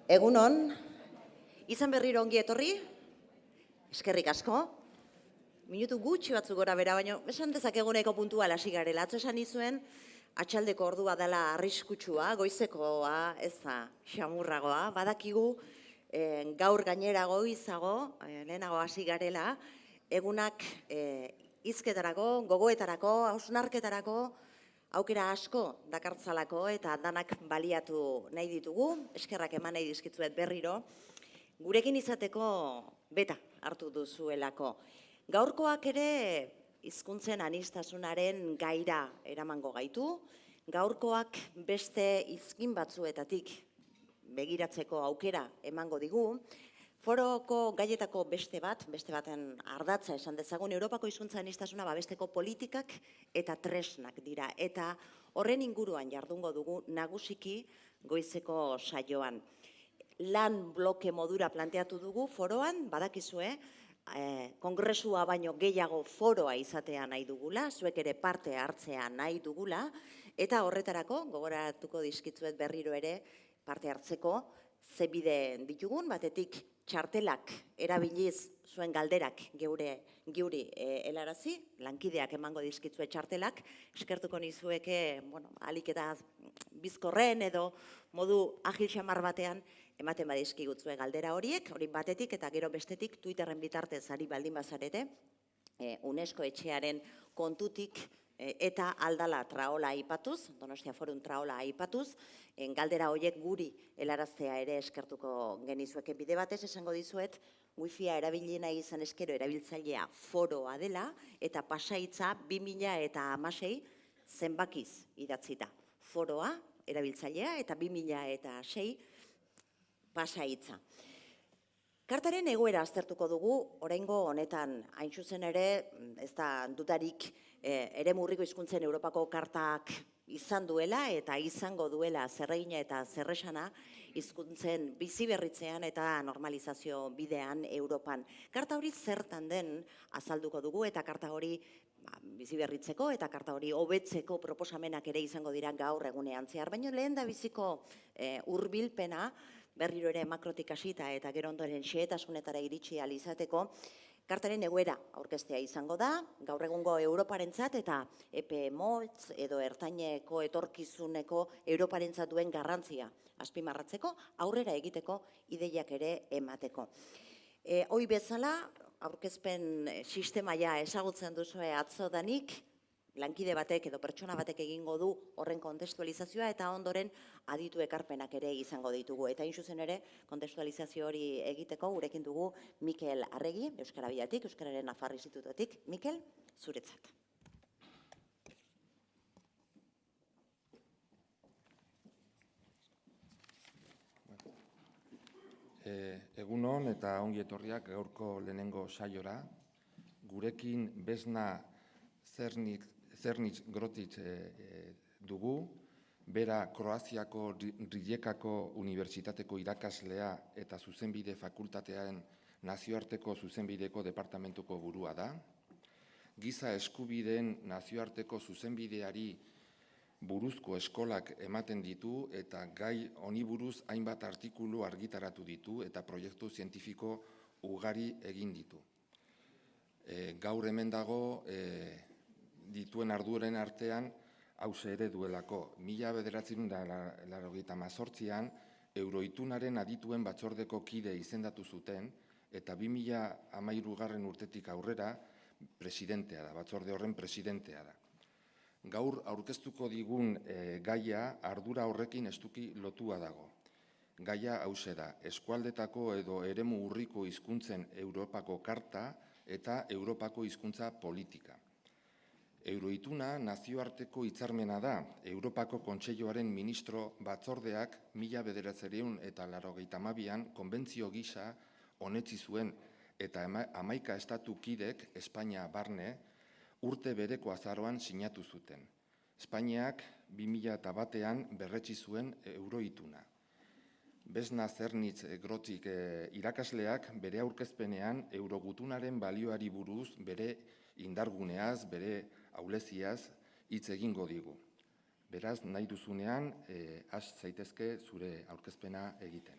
Egunon, izan berriro ongi etorri, eskerrik asko. Minutu gutxi batzuk gora bera, baina esan dezakeguneko puntua hasi garela. Atzo esan nizuen, atxaldeko ordua dela arriskutsua, goizekoa, ez da, xamurragoa. Badakigu, gaur gainera goizago, lehenago hasi garela, egunak hizketarako, gogoetarako, hausnarketarako, aukera asko dakartzalako eta danak baliatu nahi ditugu, eskerrak eman nahi dizkitzuet berriro, gurekin izateko beta hartu duzuelako. Gaurkoak ere hizkuntzen aniztasunaren gaira eramango gaitu, gaurkoak beste hizkin batzuetatik begiratzeko aukera emango digu, foroko gaietako beste baten ardatza esan dezagun, Europako hizkuntza aniztasuna babesteko politikak eta tresnak dira. Eta horren inguruan jardungo dugu nagusiki goizeko saioan. Lan bloke modura planteatu dugu foroan, badakizue, kongresua baino gehiago foroa izatea nahi dugula, zuek ere parte hartzea nahi dugula, eta horretarako, gogoratuko dizkitzuet berriro ere, parte hartzeko, ze bide ditugun, batetik txartelak erabiliz zuen galderak geuri helarazi, lankideak emango dizkitzue txartelak, eskertuko nizueke, alik eta bizkorren edo modu agil xamar batean ematen badizkigutzue galdera horiek, hori batetik eta gero bestetik Twitterren bitartez ari baldin bazarete, UNESCO etxearen kontutik eta aldala traola aipatuz, Donostia Forum traola aipatuz, galdera horiek guri helaraztea ere eskertuko genizueke bide batez, esango dizuet, wifia erabili nahi izan eskero erabiltzailea foroa dela, eta pasaitza 2016 zenbakiz idatzita. Foroa erabiltzailea eta 2006 pasaitza. Kartaren egoera aztertuko dugu, oraingo honetan, hain zuzen ere, ez da dudarik eremurriko hizkuntzen Europako kartak izan duela eta izango duela zerregina eta zerresana hizkuntzen biziberritzean eta normalizazio bidean Europan. Karta hori zertan den azalduko dugu eta karta hori biziberritzeko eta karta hori hobetzeko proposamenak ere izango dira gaur egunean zehar. Baina lehen da biziko hurbilpena, berriro ere makrotik hasita eta gero ondoren xehetasunetara iritsi ahal izateko, kartaren egoera aurkeztea izango da, gaur egungo Europarentzat eta epe motz edo ertaineko etorkizuneko Europarentzat duen garrantzia azpimarratzeko, aurrera egiteko ideiak ere emateko. Hoi bezala, aurkezpen sistemaia ezagutzen duzue atzodanik, lankide batek edo pertsona batek egingo du horren kontestualizazioa eta ondoren aditu ekarpenak ere izango ditugu. Eta hain zuzen ere, kontestualizazio hori egiteko gurekin dugu Mikel Arregi, Euskara Bilatik, Euskararen Nafar Institutotik. Mikel, zuretzat. Egunon eta ongi etorriak gaurko lehenengo saiora. Gurekin Besna Zernitz Grotitz dugu, bera Kroaziako Rijekako Unibertsitateko irakaslea eta zuzenbide fakultatearen nazioarteko zuzenbideko departamentuko burua da. Giza eskubideen nazioarteko zuzenbideari buruzko eskolak ematen ditu eta gai honi buruz hainbat artikulu argitaratu ditu eta proiektu zientifiko ugari egin ditu. Gaur hemen dago dituen arduren artean hauxe ere duelako. 1988an Euroitunaren adituen batzordeko kide izendatu zuten eta 2013 urtetik aurrera presidentea da, batzorde horren presidentea da. Gaur aurkeztuko digun gaia ardura horrekin estuki lotua dago. Gaia hauxe da, eskualdetako edo eremu urriko hizkuntzen Europako karta eta Europako hizkuntza politika. Euroituna nazioarteko hitzarmena da, Europako Kontseiluaren ministro batzordeak 1992an konbentzio gisa onetsi zuen eta 11 estatu kidek Espainia barne urte bereko azaroan sinatu zuten. Espainiak 2001an berretsi zuen Euroituna. Besna Zernitz Grotitz irakasleak bere aurkezpenean Eurogutunaren balioari buruz, bere indarguneaz, bere auleziaz hitz egingo digu. Beraz, nahi duzunean, has zaitezke zure aurkezpena egiten.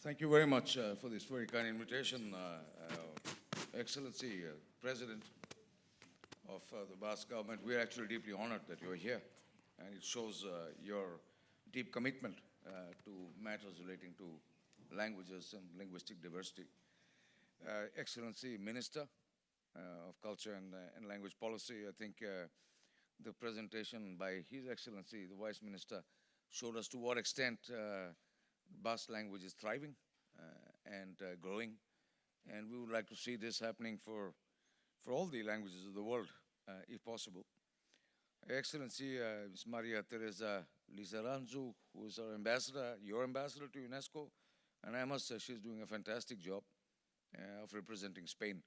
Thank you very much for this very kind invitation, Excellency President of the Basque government. We're actually deeply honored that you're here, and it shows your deep commitment to matters relating to languages and linguistic diversity. Excellency Minister of Culture and Language Policy, I think the presentation by His Excellency, the Vice Minister, showed us to what extent Basque language is thriving and growing, and we would like to see this happening for all the languages of the world, if possible. Excellency, Ms. Maria Teresa Lizaranzu, who is our ambassador, your ambassador to UNESCO, and I must say she's doing a fantastic job of representing Spain.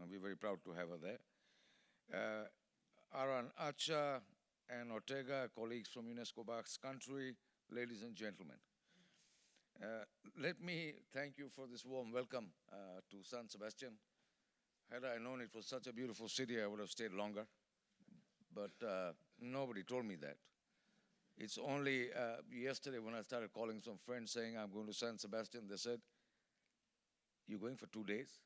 We're very proud to have her there. Aran Acha and Ortega, colleagues from UNESCO Basque country, ladies and gentlemen. Let me thank you for this warm welcome to San Sebastián. Had I known it was such a beautiful city, I would have stayed longer. But nobody told me that. It's only yesterday when I started calling some friends saying I'm going to San Sebastián, they said, "You're going for 2 days?"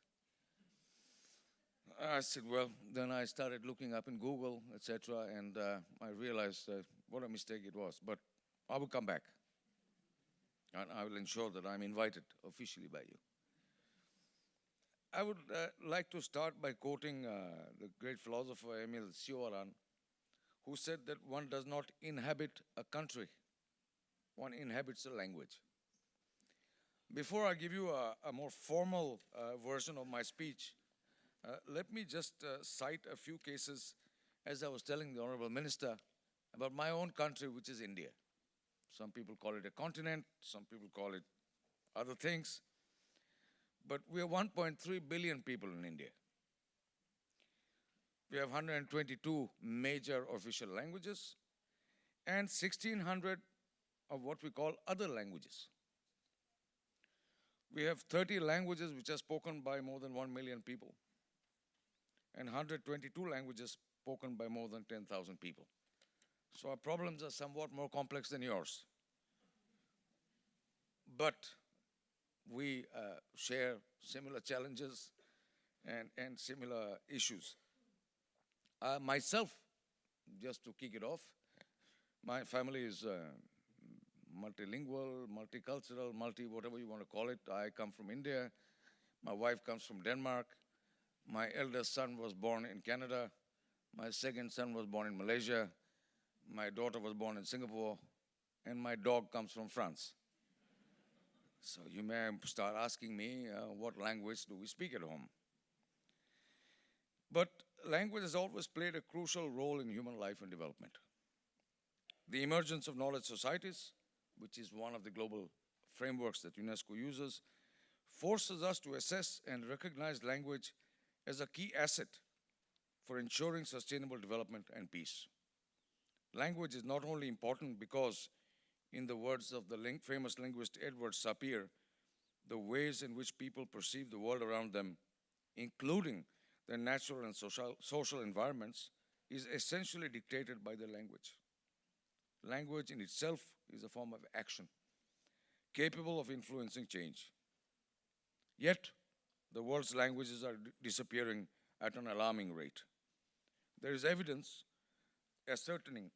I said, well, then I started looking up in Google, etc., and I realized what a mistake it was. But I will come back, and I will ensure that I'm invited officially by you. I would like to start by quoting the great philosopher Emile Cioran, who said that one does not inhabit a country, one inhabits a language. Before I give you a more formal version of my speech, let me just cite a few cases, as I was telling the Honorable Minister, about my own country, which is India. Some people call it a continent, some people call it other things, but we are 1.3 billion people in India. We have 122 major official languages and 1,600 of what we call other languages. We have 30 languages which are spoken by more than 1 million people, and 122 languages spoken by more than 10,000 people. So our problems are somewhat more complex than yours. But we share similar challenges and similar issues. Myself, just to kick it off, my family is multilingual, multicultural, whatever you want to call it. I come from India. My wife comes from Denmark. My eldest son was born in Canada. My second son was born in Malaysia. My daughter was born in Singapore. And my dog comes from France. So you may start asking me, what language do we speak at home? But language has always played a crucial role in human life and development. The emergence of knowledge societies, which is one of the global frameworks that UNESCO uses, forces us to assess and recognize language as a key asset for ensuring sustainable development and peace. Language is not only important because, in the words of the famous linguist Edward Sapir, the ways in which people perceive the world around them, including their natural and social environments, is essentially dictated by their language. Language in itself is a form of action, capable of influencing change. Yet, the world's languages are disappearing at an alarming rate. There is evidence ascertaining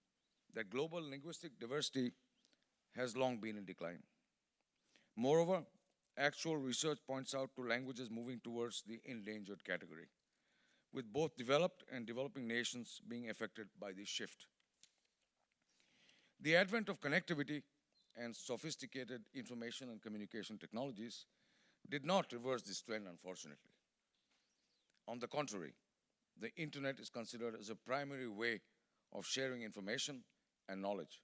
that global linguistic diversity has long been in decline. Moreover, actual research points out to languages moving towards the endangered category, with both developed and developing nations being affected by this shift. The advent of connectivity and sophisticated information and communication technologies did not reverse this trend, unfortunately. On the contrary, the internet is considered as a primary way of sharing information and knowledge.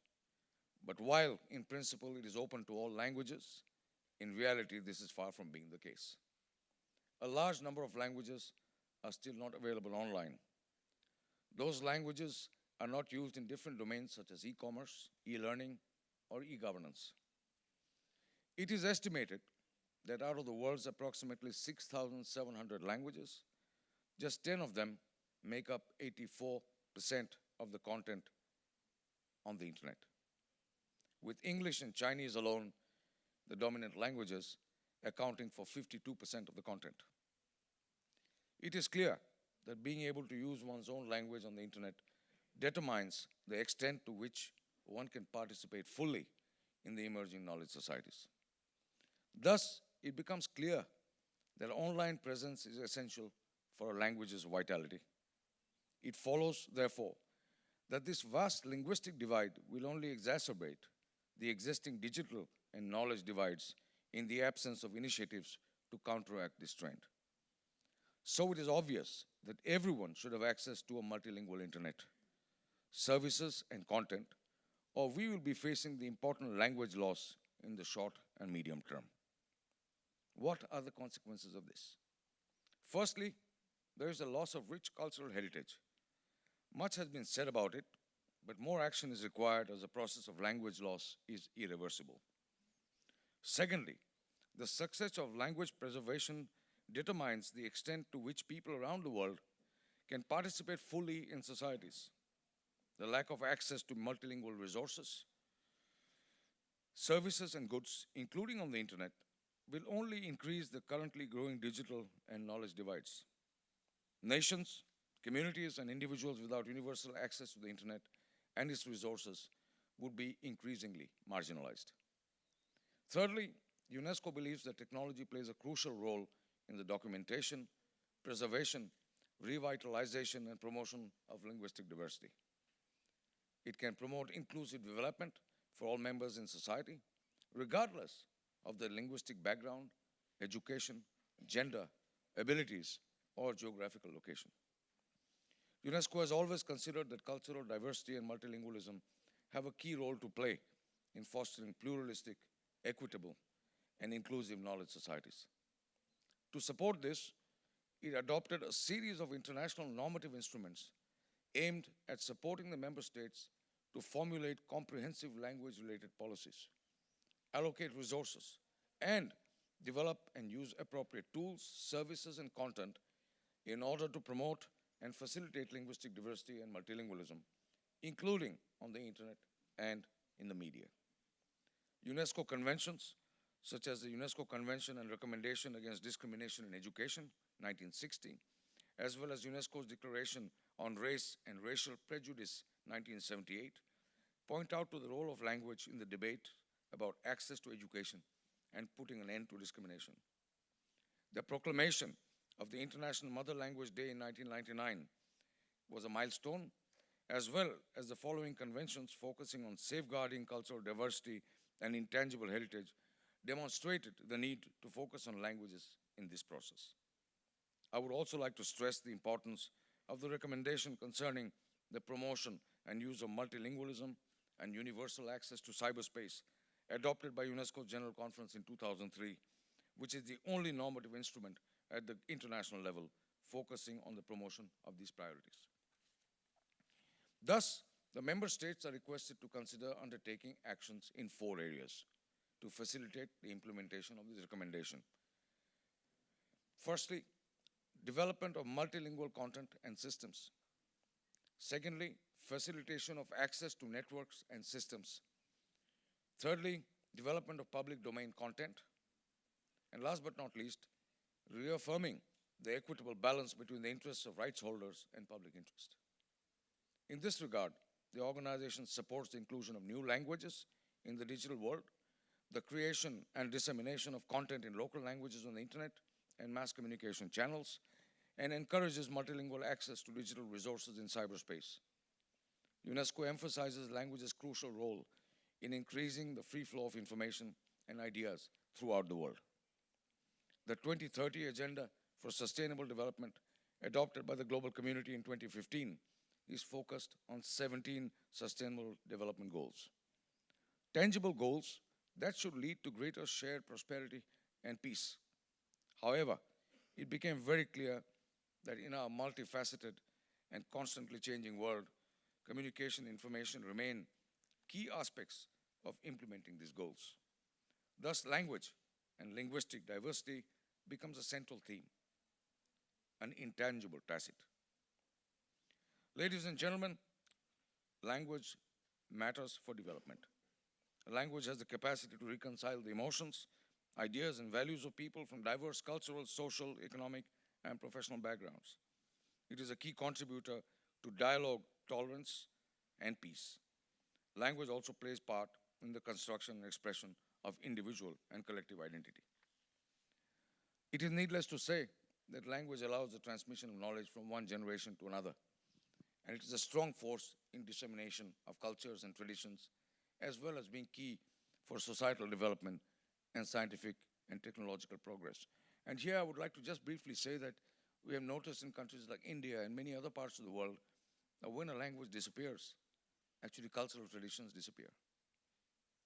But while, in principle, it is open to all languages, in reality, this is far from being the case. A large number of languages are still not available online. Those languages are not used in different domains such as e-commerce, e-learning, or e-governance. It is estimated that out of the world's approximately 6,700 languages, just 10 of them make up 84% of the content on the internet. With English and Chinese alone, the dominant languages, accounting for 52% of the content. It is clear that being able to use one's own language on the internet determines the extent to which one can participate fully in the emerging knowledge societies. Thus, it becomes clear that online presence is essential for a language's vitality. It follows, therefore, that this vast linguistic divide will only exacerbate the existing digital and knowledge divides in the absence of initiatives to counteract this trend. So it is obvious that everyone should have access to a multilingual internet, services and content, or we will be facing the important language loss in the short and medium term. What are the consequences of this? Firstly, there is a loss of rich cultural heritage. Much has been said about it, but more action is required as the process of language loss is irreversible. Secondly, the success of language preservation determines the extent to which people around the world can participate fully in societies. The lack of access to multilingual resources, services and goods, including on the internet, will only increase the currently growing digital and knowledge divides. Nations, communities, and individuals without universal access to the internet and its resources would be increasingly marginalized. Thirdly, UNESCO believes that technology plays a crucial role in the documentation, preservation, revitalization, and promotion of linguistic diversity. It can promote inclusive development for all members in society, regardless of their linguistic background, education, gender, abilities, or geographical location. UNESCO has always considered that cultural diversity and multilingualism have a key role to play in fostering pluralistic, equitable, and inclusive knowledge societies. To support this, it adopted a series of international normative instruments aimed at supporting the member states to formulate comprehensive language-related policies, allocate resources, and develop and use appropriate tools, services, and content in order to promote and facilitate linguistic diversity and multilingualism, including on the internet and in the media. UNESCO conventions, such as the UNESCO Convention and Recommendation Against Discrimination in Education, 1960, as well as UNESCO's Declaration on Race and Racial Prejudice, 1978, point out to the role of language in the debate about access to education and putting an end to discrimination. The proclamation of the International Mother Language Day in 1999 was a milestone, as well as the following conventions focusing on safeguarding cultural diversity and intangible heritage demonstrated the need to focus on languages in this process. I would also like to stress the importance of the recommendation concerning the promotion and use of multilingualism and universal access to cyberspace adopted by UNESCO's General Conference in 2003, which is the only normative instrument at the international level focusing on the promotion of these priorities. Thus, the member states are requested to consider undertaking actions in 4 areas to facilitate the implementation of this recommendation. Firstly, development of multilingual content and systems. Secondly, facilitation of access to networks and systems. Thirdly, development of public domain content. And last but not least, reaffirming the equitable balance between the interests of rights holders and public interest. In this regard, the organization supports the inclusion of new languages in the digital world, the creation and dissemination of content in local languages on the internet and mass communication channels, and encourages multilingual access to digital resources in cyberspace. UNESCO emphasizes language's crucial role in increasing the free flow of information and ideas throughout the world. The 2030 Agenda for Sustainable Development, adopted by the global community in 2015, is focused on 17 Sustainable Development Goals. Tangible goals that should lead to greater shared prosperity and peace. However, it became very clear that in our multifaceted and constantly changing world, communication and information remain key aspects of implementing these goals. Thus, language and linguistic diversity becomes a central theme, an intangible tacit. Ladies and gentlemen, language matters for development. A language has the capacity to reconcile the emotions, ideas and values of people from diverse cultural, social, economic, and professional backgrounds. It is a key contributor to dialogue, tolerance, and peace. Language also plays part in the construction and expression of individual and collective identity. It is needless to say that language allows the transmission of knowledge from one generation to another, and it is a strong force in dissemination of cultures and traditions, as well as being key for societal development and scientific and technological progress. And here I would like to just briefly say that we have noticed in countries like India and many other parts of the world that when a language disappears, actually cultural traditions disappear.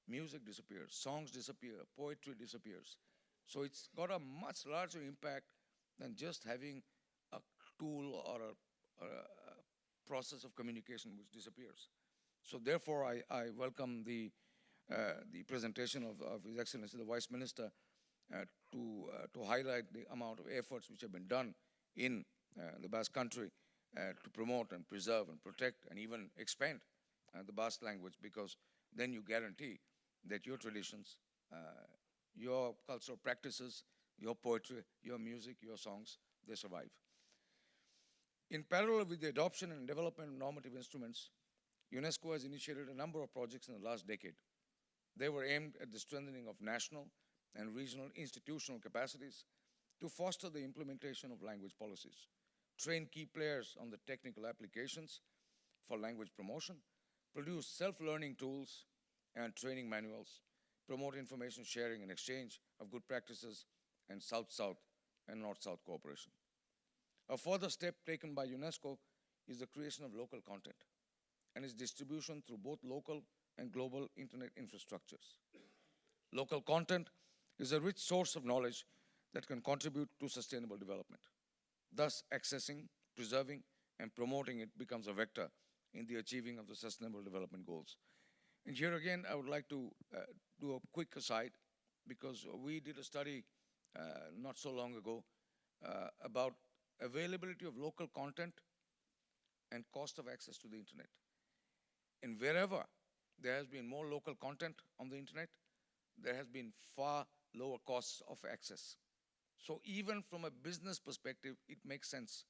Music disappears, songs disappear, poetry disappears. So it's got a much larger impact than just having a tool or a process of communication which disappears. So therefore, I welcome the presentation of His Excellency the Vice Minister to highlight the amount of efforts which have been done in the Basque country to promote and preserve and protect and even expand the Basque language, because then you guarantee that your traditions, your cultural practices, your poetry, your music, your songs, they survive. In parallel with the adoption and development of normative instruments, UNESCO has initiated a number of projects in the last decade. They were aimed at the strengthening of national and regional institutional capacities to foster the implementation of language policies, train key players on the technical applications for language promotion, produce self-learning tools and training manuals, promote information sharing and exchange of good practices, and South-South and North-South cooperation. A further step taken by UNESCO is the creation of local content and its distribution through both local and global internet infrastructures. Local content is a rich source of knowledge that can contribute to sustainable development. Thus, accessing, preserving, and promoting it becomes a vector in the achieving of the Sustainable Development Goals. And here again, I would like to do a quick aside, because we did a study not so long ago about availability of local content and cost of access to the internet. And wherever there has been more local content on the internet, there has been far lower costs of access. So even from a business perspective, it makes sense.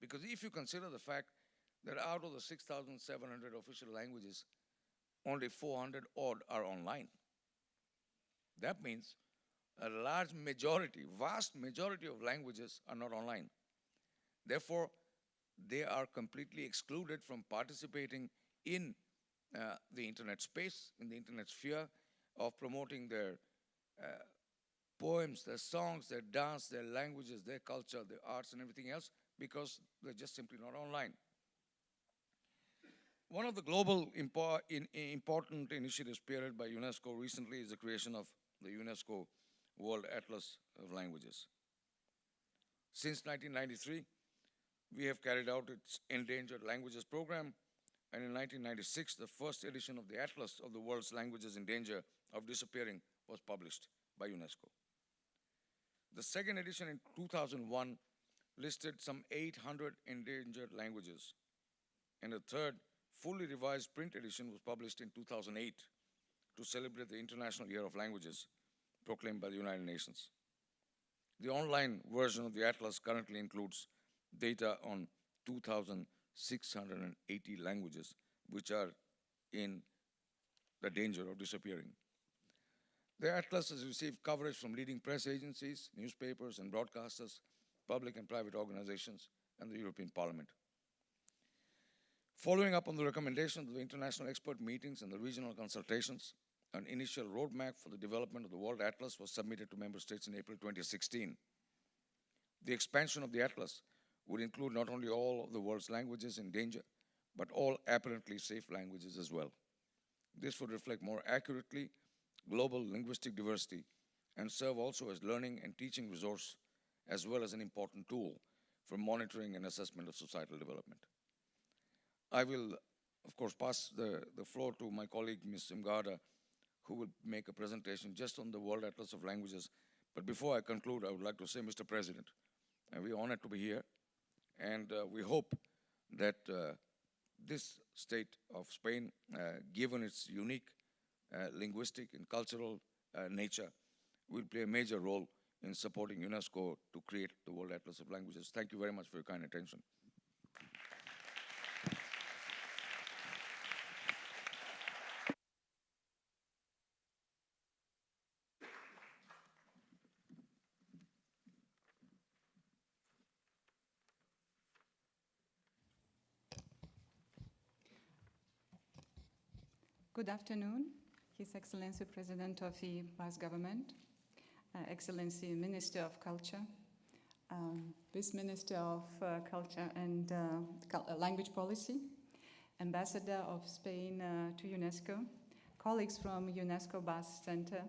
Because if you consider the fact that out of the 6,700 official languages, only 400 odd are online, that means a large majority, vast majority of languages are not online. Therefore, they are completely excluded from participating in the internet space, in the internet sphere, of promoting their poems, their songs, their dance, their languages, their culture, their arts, and everything else, because they're just simply not online. One of the global important initiatives spearheaded by UNESCO recently is the creation of the UNESCO World Atlas of Languages. Since 1993, we have carried out its Endangered Languages program, and in 1996, the first edition of the Atlas of the World's Languages in Danger of Disappearing was published by UNESCO. The second edition in 2001 listed some 800 endangered languages, and the third fully revised print edition was published in 2008 to celebrate the International Year of Languages proclaimed by the United Nations. The online version of the Atlas currently includes data on 2,680 languages which are in the danger of disappearing. The Atlas has received coverage from leading press agencies, newspapers and broadcasters, public and private organizations, and the European Parliament. Following up on the recommendations of the international expert meetings and the regional consultations, an initial roadmap for the development of the World Atlas was submitted to member states in April 2016. The expansion of the Atlas would include not only all of the world's languages in danger, but all apparently safe languages as well. This would reflect more accurately global linguistic diversity and serve also as learning and teaching resource, as well as an important tool for monitoring and assessment of societal development. I will, of course, pass the floor to my colleague, Ms. Imgada, who will make a presentation just on the World Atlas of Languages. But before I conclude, I would like to say, Mr. President, we are honored to be here, and we hope that this state of Spain, given its unique linguistic and cultural nature, will play a major role in supporting UNESCO to create the World Atlas of Languages. Thank you very much for your kind attention. Good afternoon, His Excellency President of the Basque Government, Excellency Minister of Culture, Vice Minister of Culture and Language Policy, Ambassador of Spain to UNESCO, colleagues from UNESCO Basque Center,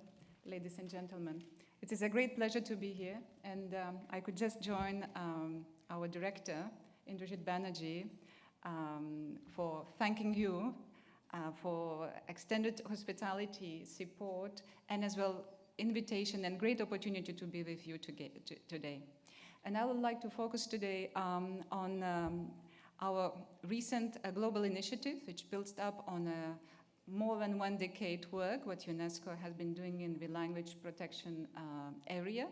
ladies and gentlemen. It is a great pleasure to be here, and I could just join our director, Indrajit Banerjee, for thanking you for extended hospitality, support, and as well invitation and great opportunity to be with you today. And I would like to focus today on our recent global initiative, which builds up on more than 1 decade work, what UNESCO has been doing in the language protection area,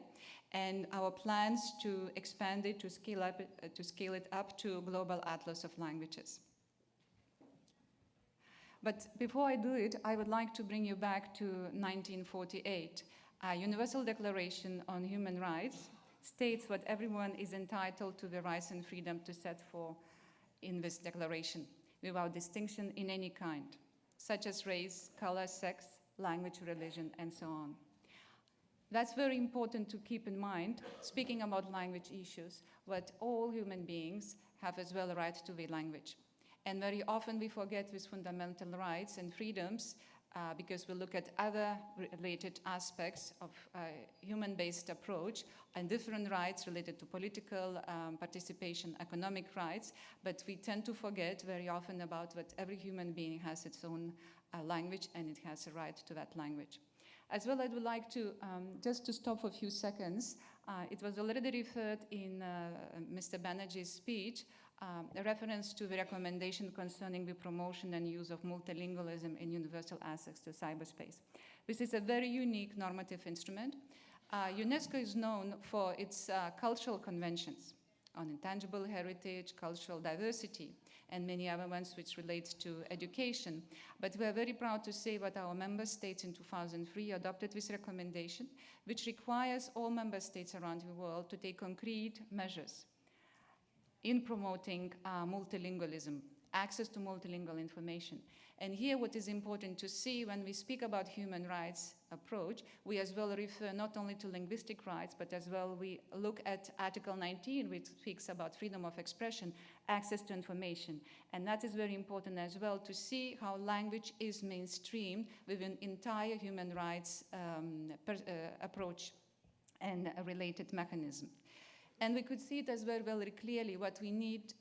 and our plans to expand it, to scale it up to Global Atlas of Languages. But before I do it, I would like to bring you back to 1948. A Universal Declaration on Human Rights states what everyone is entitled to the rights and freedom to set forth in this declaration, without distinction in any kind, such as race, color, sex, language, religion, and so on. That's very important to keep in mind, speaking about language issues, that all human beings have as well a right to the language. And very often we forget these fundamental rights and freedoms because we look at other related aspects of human-based approach and different rights related to political participation, economic rights, but we tend to forget very often about that every human being has its own language and it has a right to that language. As well, I would like to, just to stop for a few seconds, it was already referred in Mr. Banerjee's speech, a reference to the recommendation concerning the promotion and use of multilingualism in universal access to cyberspace. This is a very unique normative instrument. UNESCO is known for its cultural conventions on intangible heritage, cultural diversity, and many other ones which relate to education. But we are very proud to say that our member states in 2003 adopted this recommendation, which requires all member states around the world to take concrete measures in promoting multilingualism, access to multilingual information. And here what is important to see when we speak about human rights approach, we as well refer not only to linguistic rights, but as well we look at Article 19, which speaks about freedom of expression, access to information. And that is very important as well to see how language is mainstreamed within entire human rights approach and a related mechanism. And we could see it as well very clearly what we need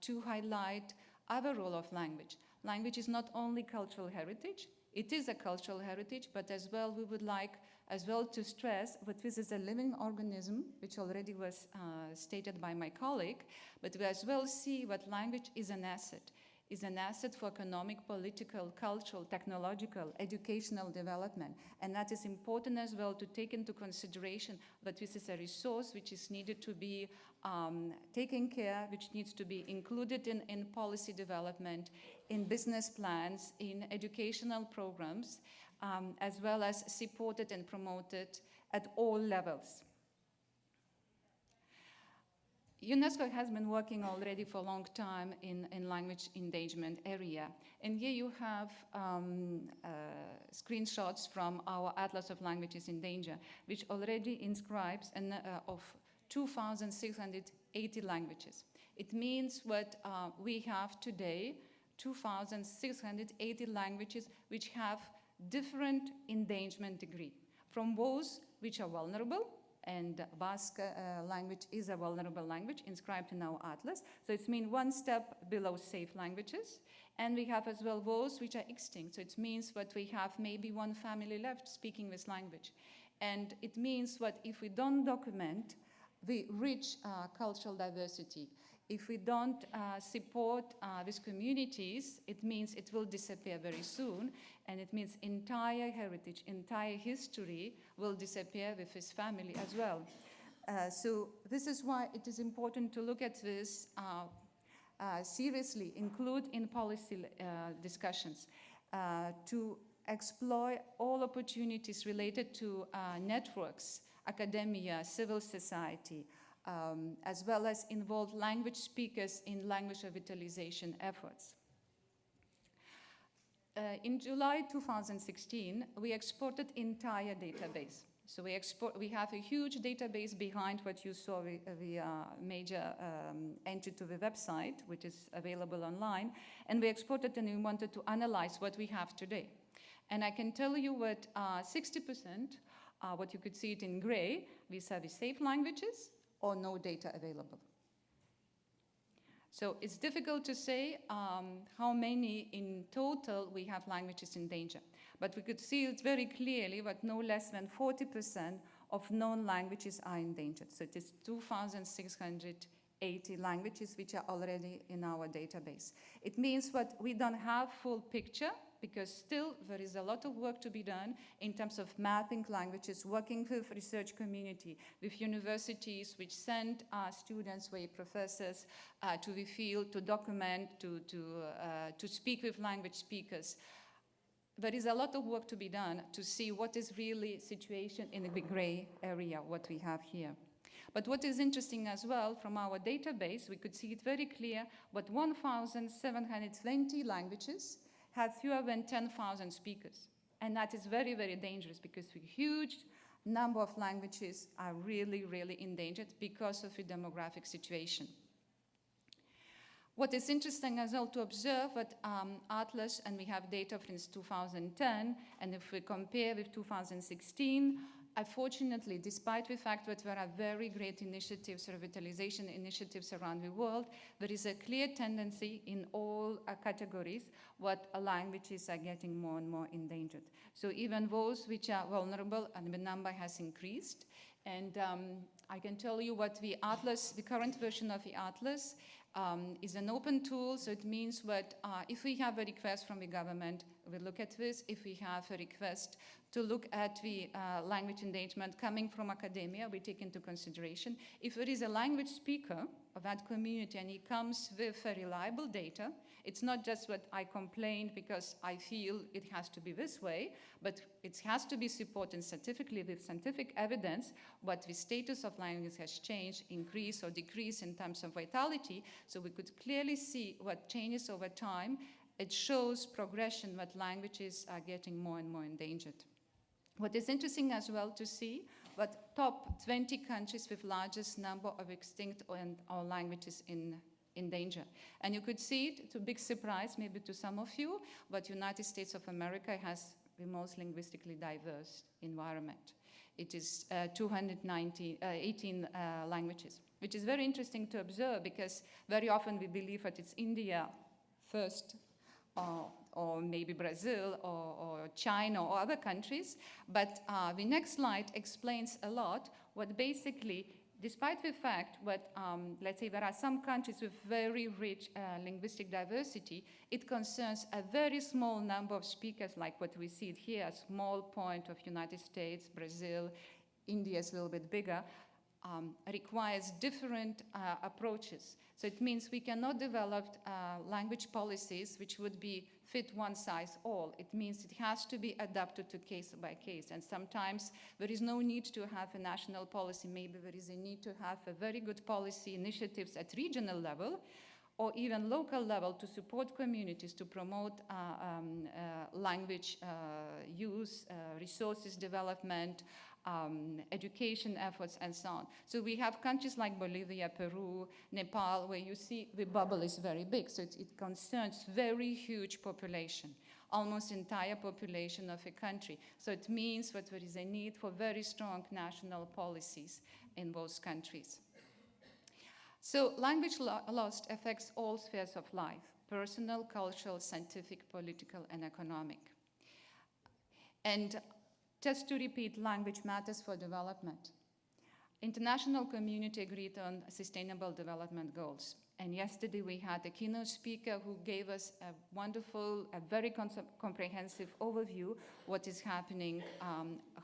to highlight other role of language. Language is not only cultural heritage, it is a cultural heritage, but as well we would like as well to stress that this is a living organism, which already was stated by my colleague, but we as well see that language is an asset for economic, political, cultural, technological, educational development. And that is important as well to take into consideration that this is a resource which is needed to be taken care, which needs to be included in policy development, in business plans, in educational programs, as well as supported and promoted at all levels. UNESCO has been working already for a long time in language endangerment area. And here you have screenshots from our Atlas of Languages in Danger, which already inscribes of 2,680 languages. It means what we have today, 2,680 languages which have different endangerment degree, from those which are vulnerable, and Basque language is a vulnerable language inscribed in our atlas. So it means one step below safe languages. And we have as well those which are extinct. So it means that we have maybe one family left speaking this language. And it means that if we don't document the rich cultural diversity If we don't support these communities, it means it will disappear very soon, and it means entire heritage, entire history will disappear with his family as well. So this is why it is important to look at this seriously, include in policy discussions, to explore all opportunities related to networks, academia, civil society, as well as involve language speakers in language revitalization efforts. In July 2016, we exported entire database. So we have a huge database behind what you saw, the major entry to the website, which is available online. And we exported and we wanted to analyze what we have today. And I can tell you what 60%, what you could see it in gray, these are the safe languages or no data available. So it's difficult to say how many in total we have languages in danger. But we could see it very clearly that no less than 40% of known languages are endangered. So it is 2,680 languages which are already in our database. It means that we don't have full picture, because still there is a lot of work to be done in terms of mapping languages, working with research community, with universities which send students, with professors to the field to document, to speak with language speakers. There is a lot of work to be done to see what is really situation in the gray area, what we have here. But what is interesting as well, from our database, we could see it very clear, what 1,720 languages have fewer than 10,000 speakers. And that is very, very dangerous, because a huge number of languages are really, really endangered because of the demographic situation. What is interesting as well to observe that Atlas, and we have data since 2010, and if we compare with 2016, unfortunately, despite the fact that there are very great initiatives, revitalization initiatives around the world, there is a clear tendency in all categories what languages are getting more and more endangered. So even those which are vulnerable, and the number has increased. And I can tell you what the Atlas, the current version of the Atlas, is an open tool, so it means that if we have a request from the government, we look at this. If we have a request to look at the language endangerment coming from academia, we take into consideration. If there is a language speaker of that community and he comes with reliable data, it's not just what I complain because I feel it has to be this way, but it has to be supported scientifically with scientific evidence what the status of language has changed, increased or decreased in terms of vitality, so we could clearly see what changes over time. It shows progression that languages are getting more and more endangered. What is interesting as well to see what top 20 countries with largest number of extinct or languages in danger. And you could see it, to a big surprise maybe to some of you, but United States of America has the most linguistically diverse environment. It is 218 languages, which is very interesting to observe, because very often we believe that it's India first, or maybe Brazil or China or other countries. But the next slide explains a lot what basically, despite the fact that, let's say, there are some countries with very rich linguistic diversity, it concerns a very small number of speakers, like what we see here, a small point of United States, Brazil, India is a little bit bigger, requires different approaches. So it means we cannot develop language policies which would be fit one size all. It means it has to be adapted to case by case. And sometimes there is no need to have a national policy. Maybe there is a need to have a very good policy initiatives at regional level or even local level to support communities, to promote language use, resources development, education efforts, and so on. So we have countries like Bolivia, Peru, Nepal, where you see the bubble is very big. So it concerns very huge population, almost entire population of a country. So it means that there is a need for very strong national policies in those countries. So language loss affects all spheres of life: personal, cultural, scientific, political, and economic. And just to repeat, language matters for development. International community agreed on sustainable development goals. And yesterday we had a keynote speaker who gave us a wonderful, a very comprehensive overview what is happening,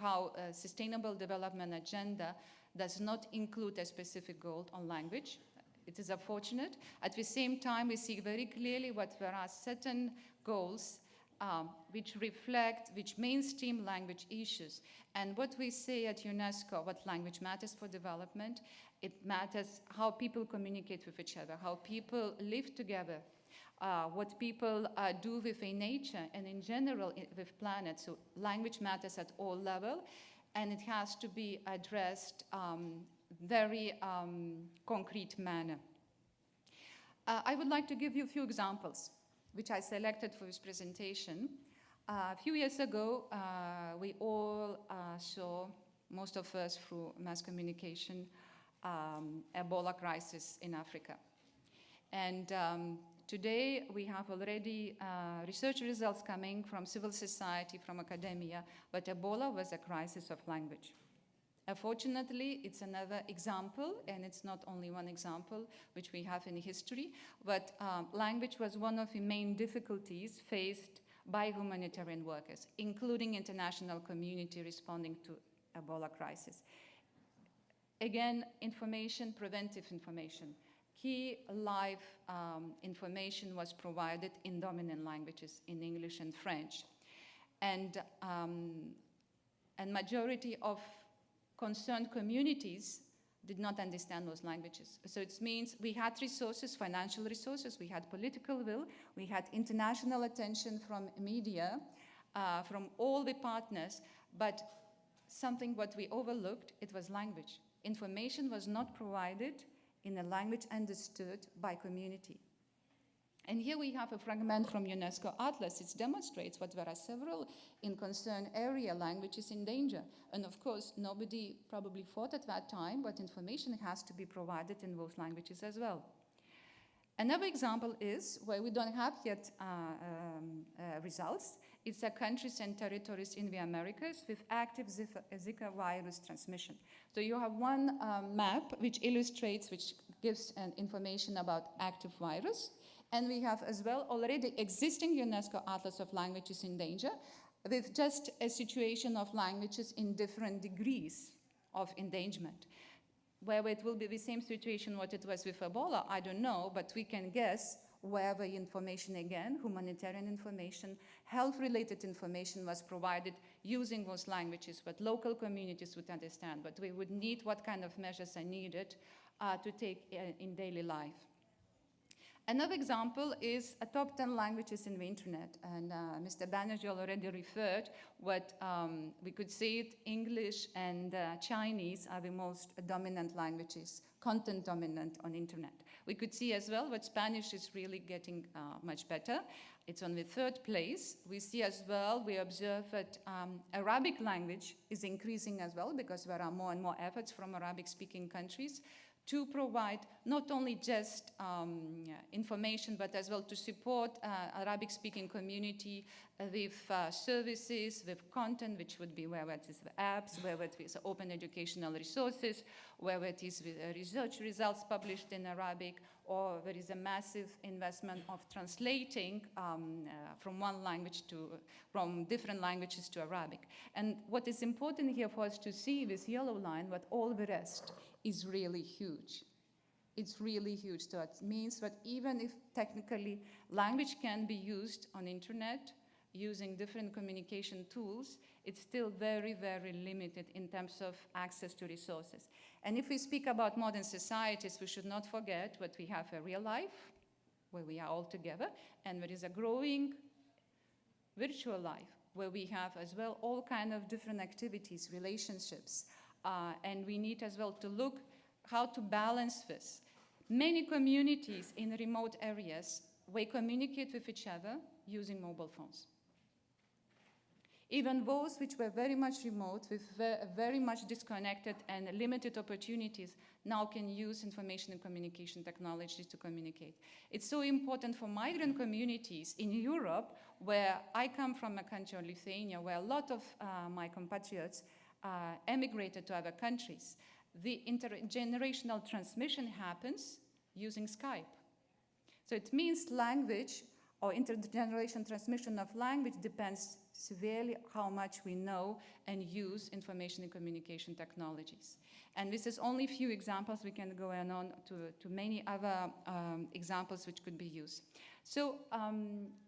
how a sustainable development agenda does not include a specific goal on language. It is unfortunate. At the same time, we see very clearly what there are certain goals which reflect, which mainstream language issues. And what we say at UNESCO, what language matters for development, it matters how people communicate with each other, how people live together, what people do with a nature and in general with planet. So language matters at all levels, and it has to be addressed very concrete manner. I would like to give you a few examples which I selected for this presentation. A few years ago, we all saw, most of us through mass communication, Ebola crisis in Africa. And today we have already research results coming from civil society, from academia, but Ebola was a crisis of language. Unfortunately, it's another example, and it's not only one example which we have in history, but language was one of the main difficulties faced by humanitarian workers, including international community responding to Ebola crisis. Again, information, preventive information. Key live information was provided in dominant languages, in English and French. And majority of concerned communities did not understand those languages. So it means we had resources, financial resources, we had political will, we had international attention from media, from all the partners, but something what we overlooked, it was language. Information was not provided in a language understood by community. And here we have a fragment from UNESCO Atlas. It demonstrates what there are several in concerned area languages in danger. And of course, nobody probably thought at that time, but information has to be provided in those languages as well. Another example is, where we don't have yet results, it's a countries and territories in the Americas with active Zika virus transmission. So you have one map which illustrates, which gives information about active virus. And we have as well already existing UNESCO Atlas of Languages in Danger with just a situation of languages in different degrees of endangerment. Whether it will be the same situation what it was with Ebola, I don't know, but we can guess wherever information again, humanitarian information, health-related information was provided using those languages, what local communities would understand, but we would need what kind of measures are needed to take in daily life. Another example is a top 10 languages in the internet, and Mr. Banerjee already referred what we could see it, English and Chinese are the most dominant languages, content dominant on internet. We could see as well what Spanish is really getting much better. It's on the 3rd place. We see as well, we observe that Arabic language is increasing as well because there are more and more efforts from Arabic-speaking countries to provide not only just information, but as well to support Arabic-speaking community with services, with content, which would be whether it is the apps, whether it is open educational resources, whether it is with research results published in Arabic, or there is a massive investment of translating from one language from different languages to Arabic. And what is important here for us to see this yellow line, but all the rest is really huge. It's really huge. So it means that even if technically language can be used on internet using different communication tools, it's still very, very limited in terms of access to resources. And if we speak about modern societies, we should not forget that we have a real life where we are all together, and there is a growing virtual life where we have as well all kinds of different activities, relationships, and we need as well to look how to balance this. Many communities in remote areas, they communicate with each other using mobile phones. Even those which were very much remote, with very much disconnected and limited opportunities, now can use information and communication technologies to communicate. It's so important for migrant communities in Europe, where I come from a country, Lithuania, where a lot of my compatriots emigrated to other countries. The intergenerational transmission happens using Skype, So it means language or intergenerational transmission of language depends severely how much we know and use information and communication technologies. And this is only a few examples. We can go on to many other examples which could be used. So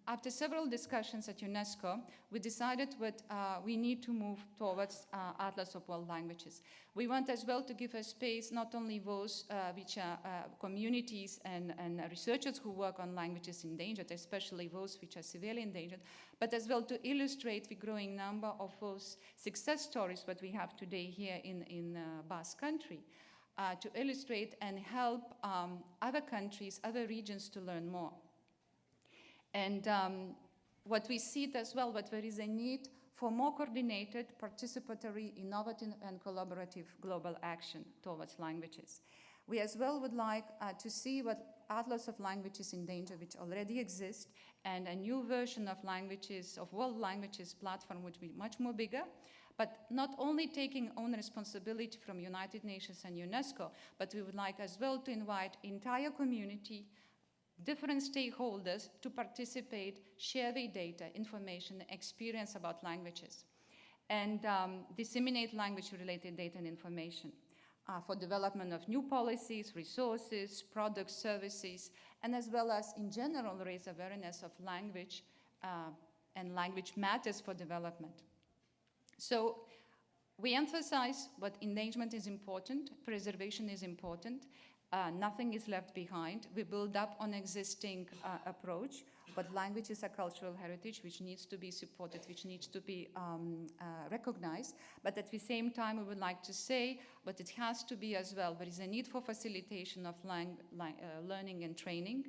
after several discussions at UNESCO, we decided that we need to move towards Atlas of World Languages. We want as well to give a space not only those which are communities and researchers who work on languages endangered, especially those which are severely endangered, but as well to illustrate the growing number of those success stories that we have today here in Basque country, to illustrate and help other countries, other regions to learn more. And what we see as well, that there is a need for more coordinated, participatory, innovative, and collaborative global action towards languages. We as well would like to see what Atlas of Languages in Danger, which already exists, and a new version of languages, of world languages platform, which will be much more bigger, but not only taking own responsibility from United Nations and UNESCO, but we would like as well to invite entire community, different stakeholders to participate, share their data, information, experience about languages, and disseminate language-related data and information for development of new policies, resources, products, services, and as well as, in general, raise awareness of language and language matters for development. So we emphasize that endangerment is important, preservation is important, nothing is left behind. We build up on existing approach, but language is a cultural heritage which needs to be supported, which needs to be recognized. But at the same time, we would like to say, but it has to be as well, there is a need for facilitation of learning and training,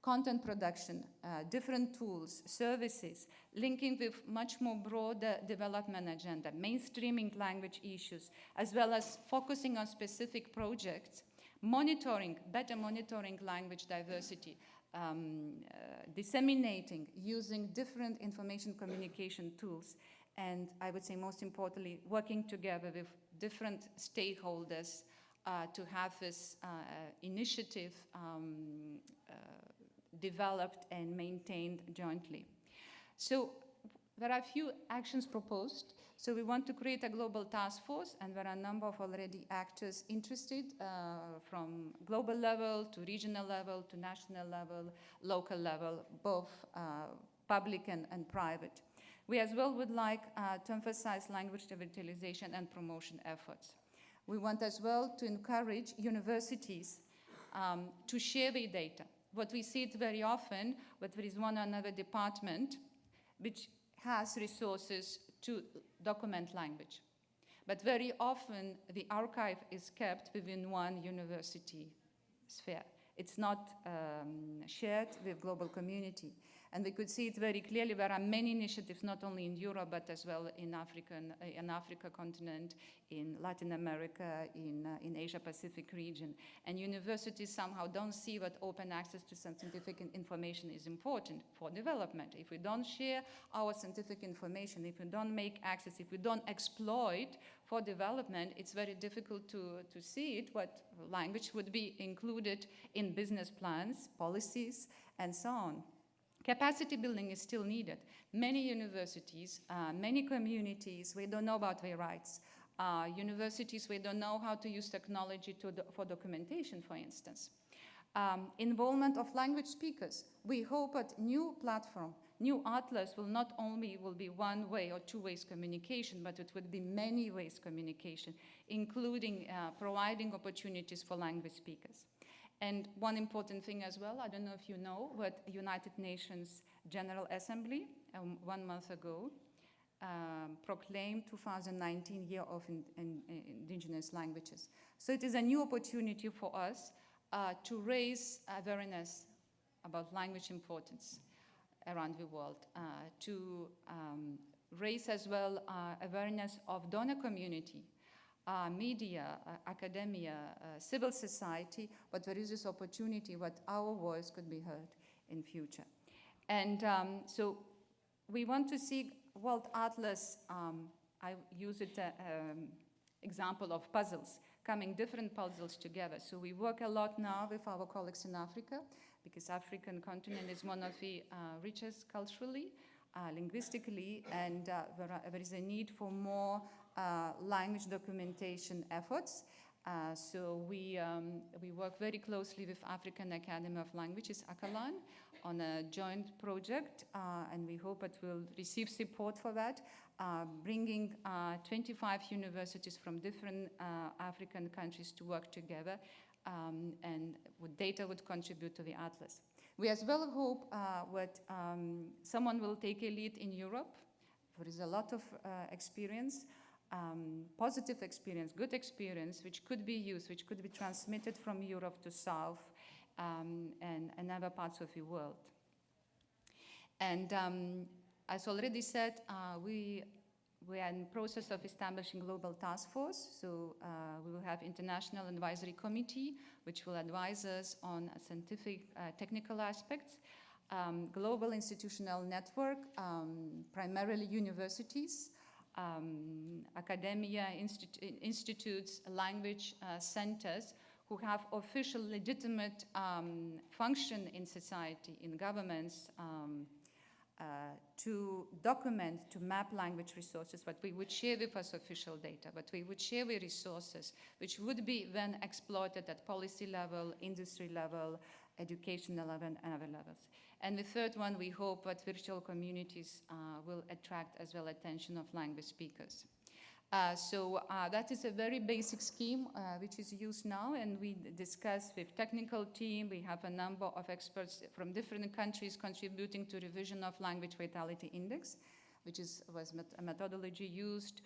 content production, different tools, services, linking with much more broader development agenda, mainstreaming language issues, as well as focusing on specific projects, monitoring, better monitoring language diversity, disseminating, using different information communication tools, and I would say most importantly, working together with different stakeholders to have this initiative developed and maintained jointly. So there are a few actions proposed. So we want to create a global task force, and there are a number of already actors interested from global level to regional level to national level, local level, both public and private. We as well would like to emphasize language revitalization and promotion efforts. We want as well to encourage universities to share their data. What we see it very often, but there is one or another department which has resources to document language. But very often the archive is kept within one university sphere. It's not shared with global community. And we could see it very clearly. There are many initiatives, not only in Europe, but as well in Africa continent, in Latin America, in Asia-Pacific region. And universities somehow don't see that open access to scientific information is important for development. If we don't share our scientific information, if we don't make access, if we don't exploit for development, it's very difficult to see it, what language would be included in business plans, policies, and so on. Capacity building is still needed. Many universities, many communities, we don't know about their rights. Universities, we don't know how to use technology for documentation, for instance. Involvement of language speakers. We hope that new platform, new atlas will not only be one way or two ways communication, but it would be many ways communication, including providing opportunities for language speakers. And one important thing as well, I don't know if you know, but United Nations General Assembly 1 month ago proclaimed 2019 Year of Indigenous Languages. So it is a new opportunity for us to raise awareness about language importance around the world, to raise as well awareness of donor community, media, academia, civil society, but there is this opportunity that our voice could be heard in future. And so we want to see World Atlas, I use it example of puzzles, coming different puzzles together. So we work a lot now with our colleagues in Africa. because African continent is one of the richest culturally, linguistically, and there is a need for more language documentation efforts. So we work very closely with African Academy of Languages, ACALAN, on a joint project, and we hope it will receive support for that, bringing 25 universities from different African countries to work together, and with data would contribute to the atlas. We as well hope that someone will take a lead in Europe. There is a lot of experience, positive experience, good experience, which could be used, which could be transmitted from Europe to South and other parts of the world. And as already said, we are in the process of establishing global task force. So we will have international advisory committee, which will advise us on scientific, technical aspects. Global institutional network, primarily universities, academia, institutes, language centers who have official, legitimate function in society, in governments, to document, to map language resources, but we would share with us official data, but we would share with resources which would be then exploited at policy level, industry level, educational level, and other levels. And the third one, we hope that virtual communities will attract as well attention of language speakers. So that is a very basic scheme which is used now, and we discuss with technical team. We have a number of experts from different countries contributing to revision of Language Vitality Index, which was a methodology used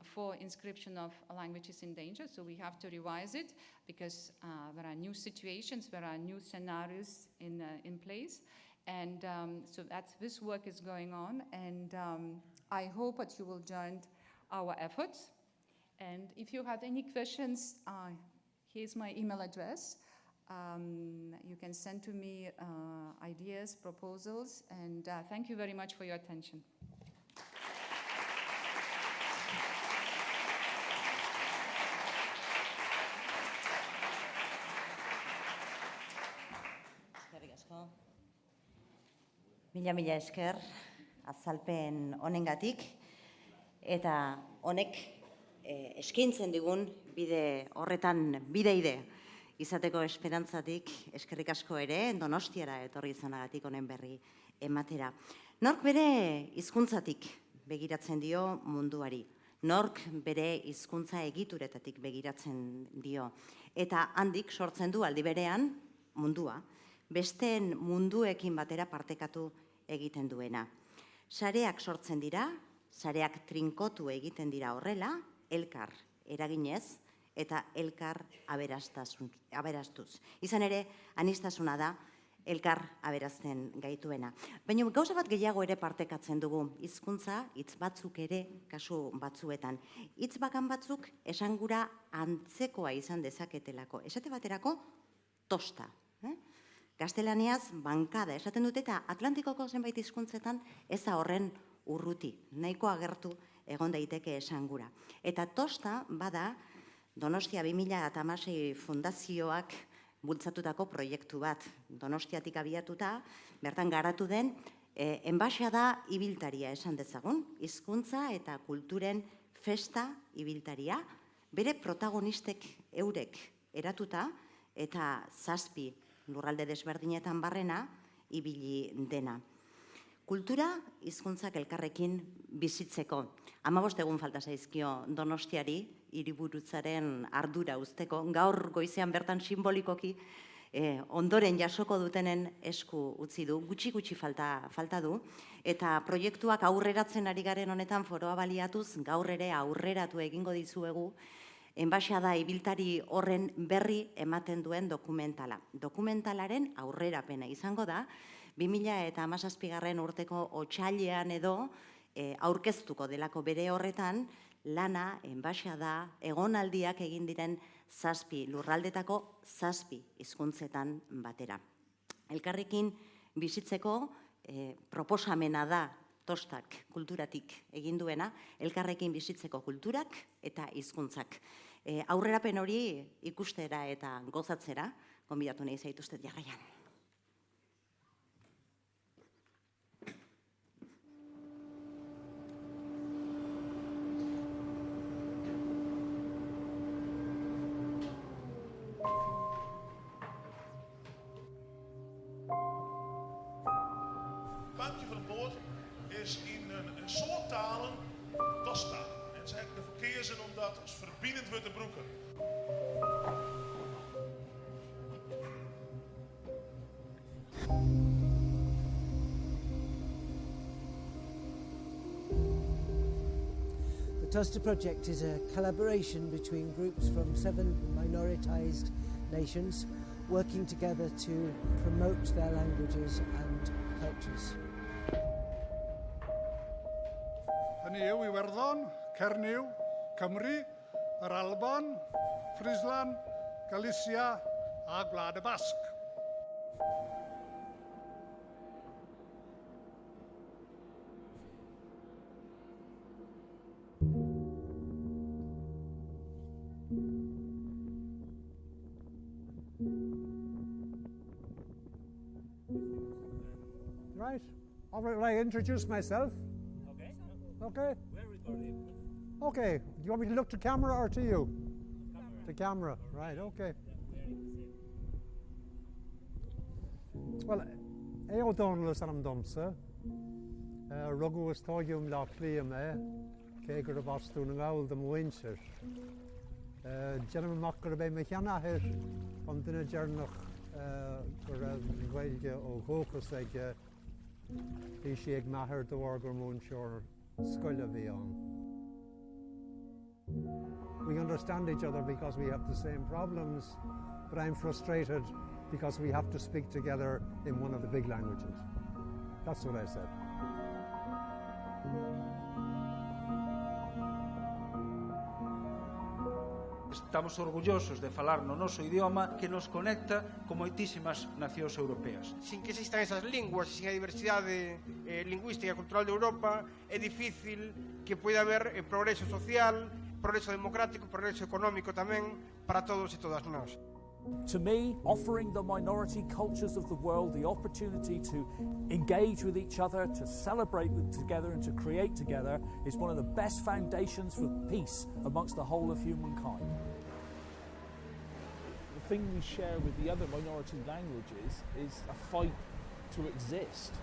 for inscription of languages in danger. So we have to revise it because there are new situations, there are new scenarios in place. And so this work is going on, and I hope that you will join our efforts. And if you have any questions, here's my email address. You can send to me ideas, proposals, and thank you very much for your attention. Mila esker azalpen honengatik, eta honek eskaintzen digun bide horretan bideide izateko esperantzatik eskerrik asko ere Donostiara etorri izanagatik honen berri ematera. Nork bere hizkuntzatik begiratzen dio munduari, nork bere hizkuntza egituretatik begiratzen dio, eta handik sortzen du aldi berean mundua, besteen munduekin batera partekatu egiten duena. Sareak sortzen dira, sareak trinkotu egiten dira horrela, elkar eraginez eta elkar aberastuz. Izan ere, aniztasuna da elkar aberazten gaituena. Baina gauza bat gehiago ere partekatzen dugu, hizkuntza hitz batzuk ere kasu batzuetan. Hitz bakan batzuk esangura antzekoa izan dezaketelako. Esate baterako, tosta. Gaztelaniaz, bankada esaten dute, eta Atlantikoko zenbait hizkuntzetan ez da horren urruti, nahiko agertu egon daiteke esangura. Eta tosta bada Donostia 2016 fundazioak bultzatutako proiektu bat. Donostiatik abiatuta, bertan garatu den, enbaxada ibiltaria esan dezagun, hizkuntza eta kulturen festa ibiltaria, bere protagonistek eurek eratuta eta 7 lurralde desberdinetan barrena ibili dena. Kultura hizkuntzak elkarrekin bizitzeko. 15 egun falta zaizkio Donostiari hiriburutzaren ardura uzteko. Gaur goizean bertan simbolikoki ondoren jasoko dutenen esku utzi du, gutxi falta du, eta proiektuak aurreratzen ari garen honetan foroa baliatuz, gaur ere aurreratu egingo dizuegu, enbaxada ibiltari horren berri ematen duen dokumentala. Dokumentalaren aurrerapena izango da, 2017 urteko otsailean edo aurkeztuko delako bere horretan, lana, enbaxada, egonaldiak egin diren 7 lurraldetako 7 hizkuntzetan batera. Elkarrekin bizitzeko proposamena da tostak kulturatik egin duena, elkarrekin bizitzeko kulturak eta hizkuntzak. Aurrerapen hori ikustera eta gozatzera, gonbidatu nahi zaituztet jarraian. is in een soort talen tosta. En het is eigenlijk de verkeerzin om dat als verbiedend wordt te broeken. The Tosta project is a collaboration between groups from 7 minoritized nations working together to promote their languages and cultures. Hynny yw Iwerddon, Cernyw, Cymru, yr Alban, Friesland, Galicia a Gwlad y Basg. Right. All right, will I introduce myself? Okay. Okay. We're recording. Okay. Do you want me to look to camera or to you? Camera. To camera. Right, okay. Well, eo Donald am domsa. Rugu was togium la clia me. Keger of Astun and Owl the Winter. Gentleman Mocker be Mechana here on the Jernach for Gaelge or Hokus like Ishig Maher the Warger Moonshore Scullavion. We understand each other because we have the same problems, but I'm frustrated because we have to speak together in one of the big languages. That's what I said. Estamos orgullosos de falar no noso idioma que nos conecta con moitísimas nacións europeas. Sin que existan esas linguas e sin a diversidade lingüística e cultural de Europa, é difícil que poida haber progreso social, progreso democrático, progreso económico tamén para todos e todas nós. To me, offering the minority cultures of the world the opportunity to engage with each other, to celebrate together and to create together is one of the best foundations for peace amongst the whole of humankind. The thing we share with the other minority languages is a fight to exist.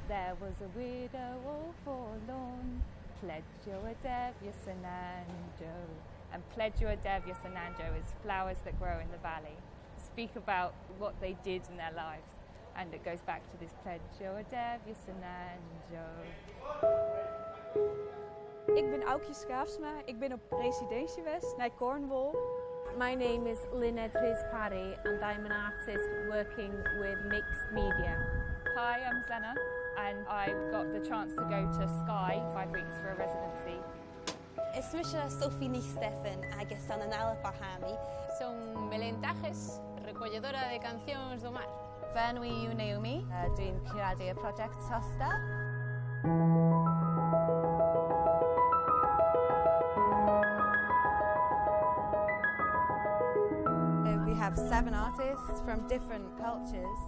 There was a widow all forlorn, Pledgio a devia sananjo. And Pledgio a devia sananjo is flowers that grow in the valley. Speak about what they did in their lives. And it goes back to this Pledgio a devia sananjo. Ik ben Aukje Schaafsma. Ik ben op residentiewest naar Cornwall. My name is Lynette Riz-Parry and I'm an artist working with mixed media. Hi, I'm Zena and I got the chance to go to Skye 5 weeks for a residency. Eswisha Sophie Stefan agus Sananala Bahami. Son Melendajes, recolledora de cancións do mar. Fernwi Naomi, doing Piradia Project Tosta. We have 7 artists from different cultures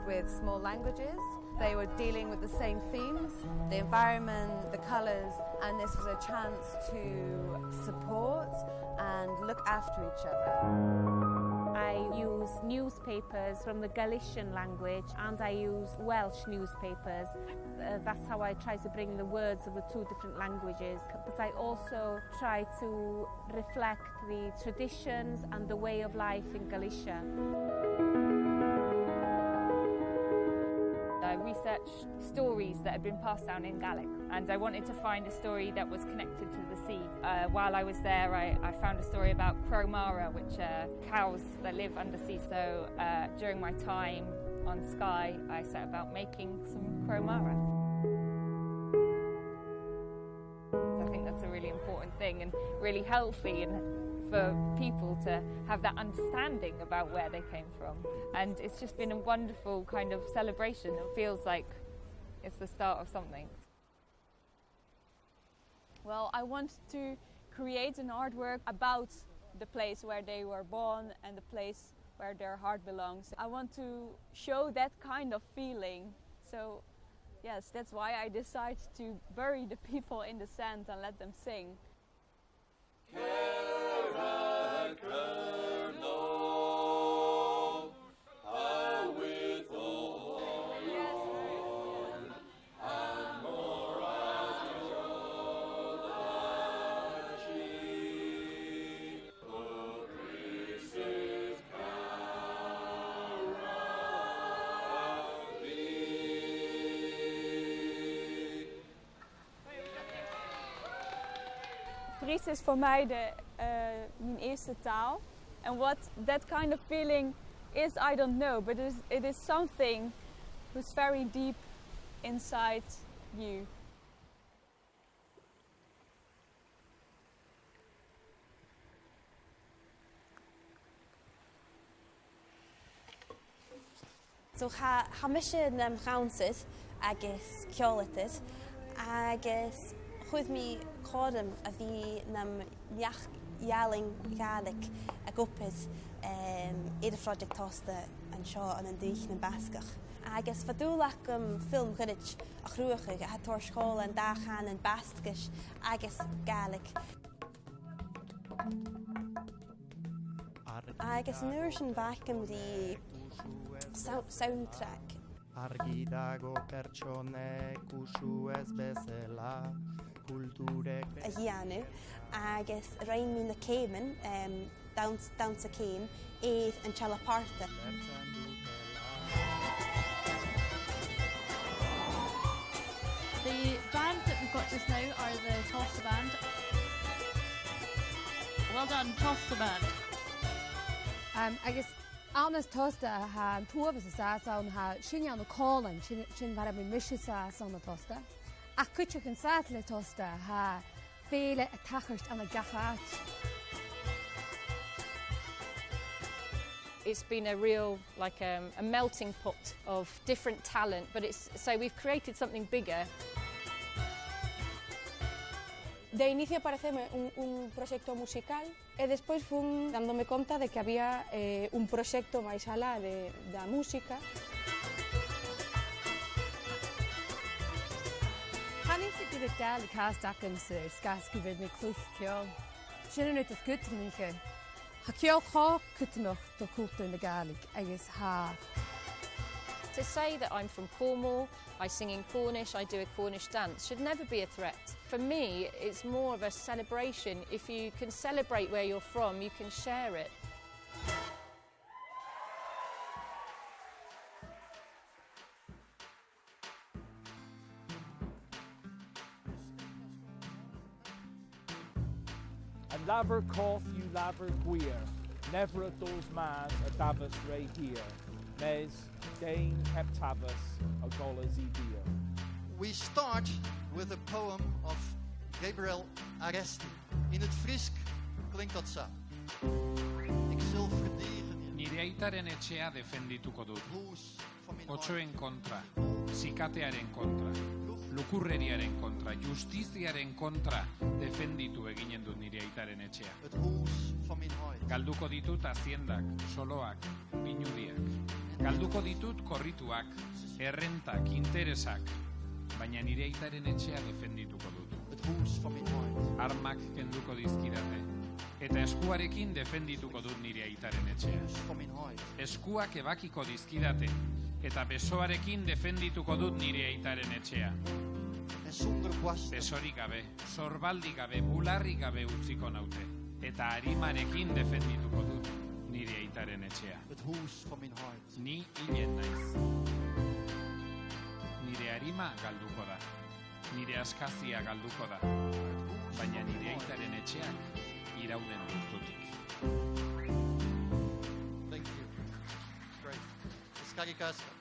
with small languages. They were dealing with the same themes, the environment, the colours, and this was a chance to support and look after each other. I use newspapers from the Galician language and I use Welsh newspapers. That's how I try to bring the words of the 2 different languages. But I also try to reflect the traditions and the way of life in Galicia. I researched stories that had been passed down in Gaelic and I wanted to find a story that was connected to the sea. While I was there I found a story about Cromara, which are cows that live undersea. So during my time on Skye I set about making some Cromara. So I think that's a really important thing and really healthy and for people to have that understanding about where they came from. And it's just been a wonderful kind of celebration. It feels like it's the start of something. Well, I want to create an artwork about the place where they were born and the place where their heart belongs. I want to show that kind of feeling. So, yes, that's why I decided to bury the people in the sand and let them sing. Fries is voor mij mijn eerste taal. And what that kind of feeling is, I don't know, but it is something who's very deep inside you. So ha mission gaunsid agus ceolated agus chud mi cordam a bhí nam jaling gaelic a gopid idir project tosta an seo an dích na Bascach. Agus fadúlach film chuid a chruúcha a tor scóil an dachan an Bascais agus gaelic. Agus nuair sin bhacam the soundtrack. Argi dago pertsone kusu ez bezela kulturek A hianu agus rain mi na céman downs a céim éiad an chalaparta. The band that we've got just now are the Tosta Band. Well done, Tosta Band. Agus Annas tosta ha tuavas sa ha shinya no calling shin vara mi mishisa sa na tosta. A kuchuk and satle tosta ha fele a tachert an a gachat. It's been a real, like a melting pot of different talent, but so we've created something bigger. De inicio pareceme un proxecto musical e despois fun dándome conta de que había un proxecto máis alá da música. Hanning sig gyda gael I cast ac yn syr, sgas gyfyd me clwch ciol. Sian yn ydych gyda ni chi. Ha ciol cho cytnoch do cwlta yn y gaelig, agos ha. To say that I'm from Cornwall, I sing in Cornish, I do a Cornish dance, should never be a threat. For me, it's more of a celebration. If you can celebrate where you're from, you can share it. And laver cough you laver queer, never a those man a davus ray here, mes Dane heptavus a golas dear. We start with a poem of Gabriel Aresti. In het Fries klinkt dat zo. Ik zal verdedigen. Nire aitaren etxea defendituko dut. Otsoen kontra, zikatearen kontra, lukurreriaren kontra, justiziaren kontra defenditu eginen dut nire aitaren etxea. Galduko ditut haziendak, soloak, pinudiak. Galduko ditut korrituak, errentak, interesak. Baina nire aitaren etxea defendituko dut. Armak kenduko dizkidate. Eta eskuarekin defendituko dut nire aitaren etxea. Eskuak ebakiko dizkidate. Eta besoarekin defendituko dut nire aitaren etxea. Besorik gabe, sorbaldik gabe, bularrik gabe utziko naute. Eta arimarekin defendituko dut nire aitaren etxea. Ni hilen naiz. Nire arima galduko da. Nire askazia galduko da. Baina nire aitaren etxeak irauden duztutik. Thank you. Great. Eskarikasta.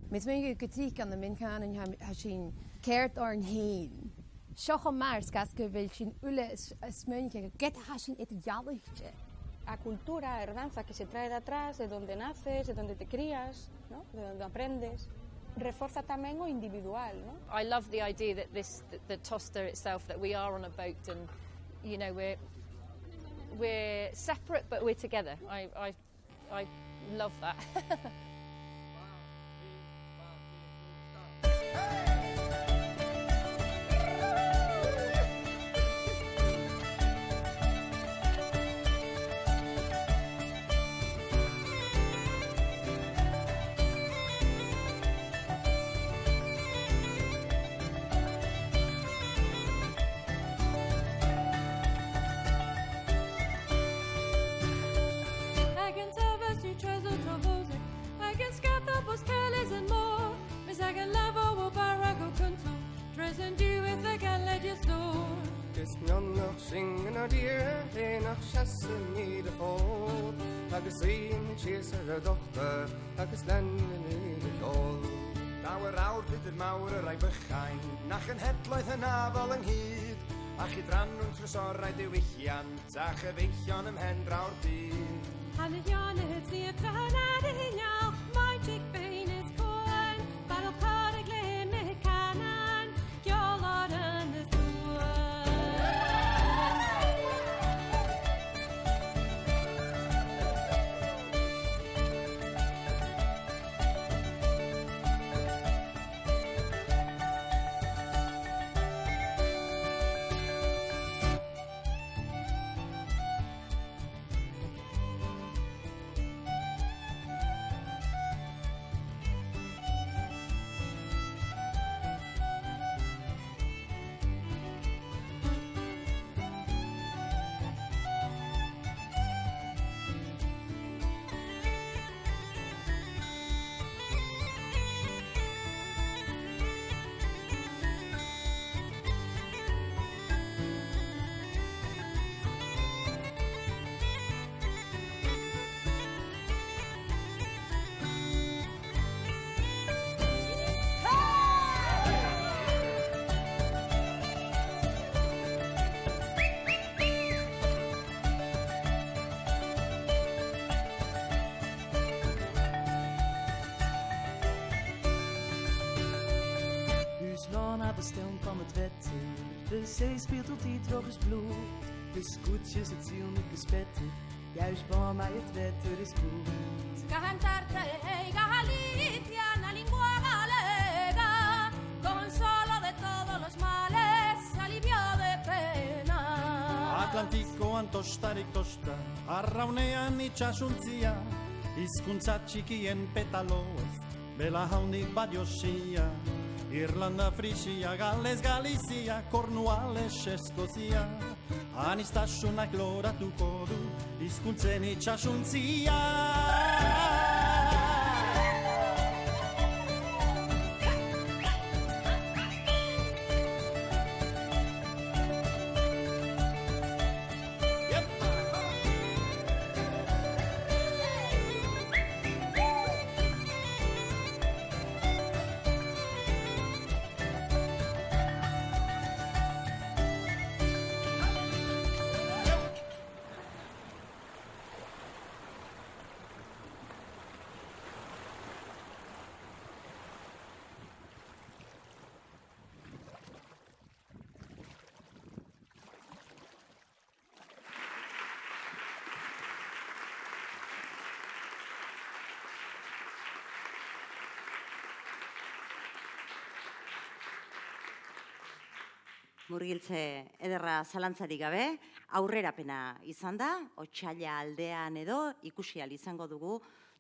Met mijn kritiek aan de mensen en zien keert aan heen. Sjoch maar skaske wil zien ulle smunke get hashin et jallichte. A cultura, herdanza que se trae de atrás, de donde naces, de donde te crías, ¿no? De donde aprendes. Reforza tamén o individual, ¿no? I love the idea that the Tosta itself, that we are on a boat and, you know, we're separate but we're together. I love that. chasse ní a fód, agus íon sios ar a dochta, agus lenne ní a dol. Dáwer awr fydd yr mawr yr rai bychain, nach yn hedlaeth yn afol yng nghyd, ach i dran nhw'n trysorau diwylliant, a chyfeillion ymhen draw'r byd. Han het Jan het zeer kranar in jou, mijn chick been is koen, maar op haar glem met kanan, jolaren is Bestemd van het wetter, de zee speelt tot die droog is bloed. De scootjes, het ziel niet gespetter, juist bij mij het wetter is goed. Cantarte e Galicia, la lingua galega, consuelo de todos los males, alivio de pena. Atlantiko antostarik tosta, arraunean itxasuntzia, hizkuntza txikien petaloez, bela haundik bat josia. Irlanda, Frisia, Gales, Galizia, Cornuales, Eskozia, anistasunak loratuko du, hizkuntzen itxasuntzia. Murgiltze ederra zalantzarik gabe, aurrerapena izan da, Otsaila aldean edo ikusi ahal izango dugu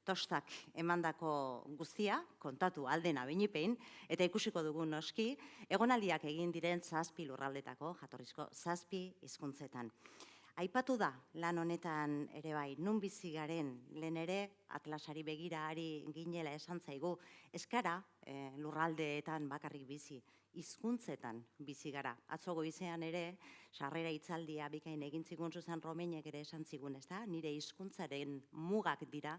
tostak emandako guztia, kontatu aldena beinipein, eta ikusiko dugu noski, egonaldiak egin diren 7 lurraldetako, jatorrizko 7 hizkuntzetan. Aipatu da lan honetan ere bai, nun bizi garen lehen ere atlasari begira ari ginela esan zaigu, eskara lurraldeetan bakarrik bizi, hizkuntzetan bizi gara. Atzo goizean ere, sarrera hitzaldia bikain egin zigun Susan Romeinek ere esan zigun, ezta? Nire hizkuntzaren mugak dira,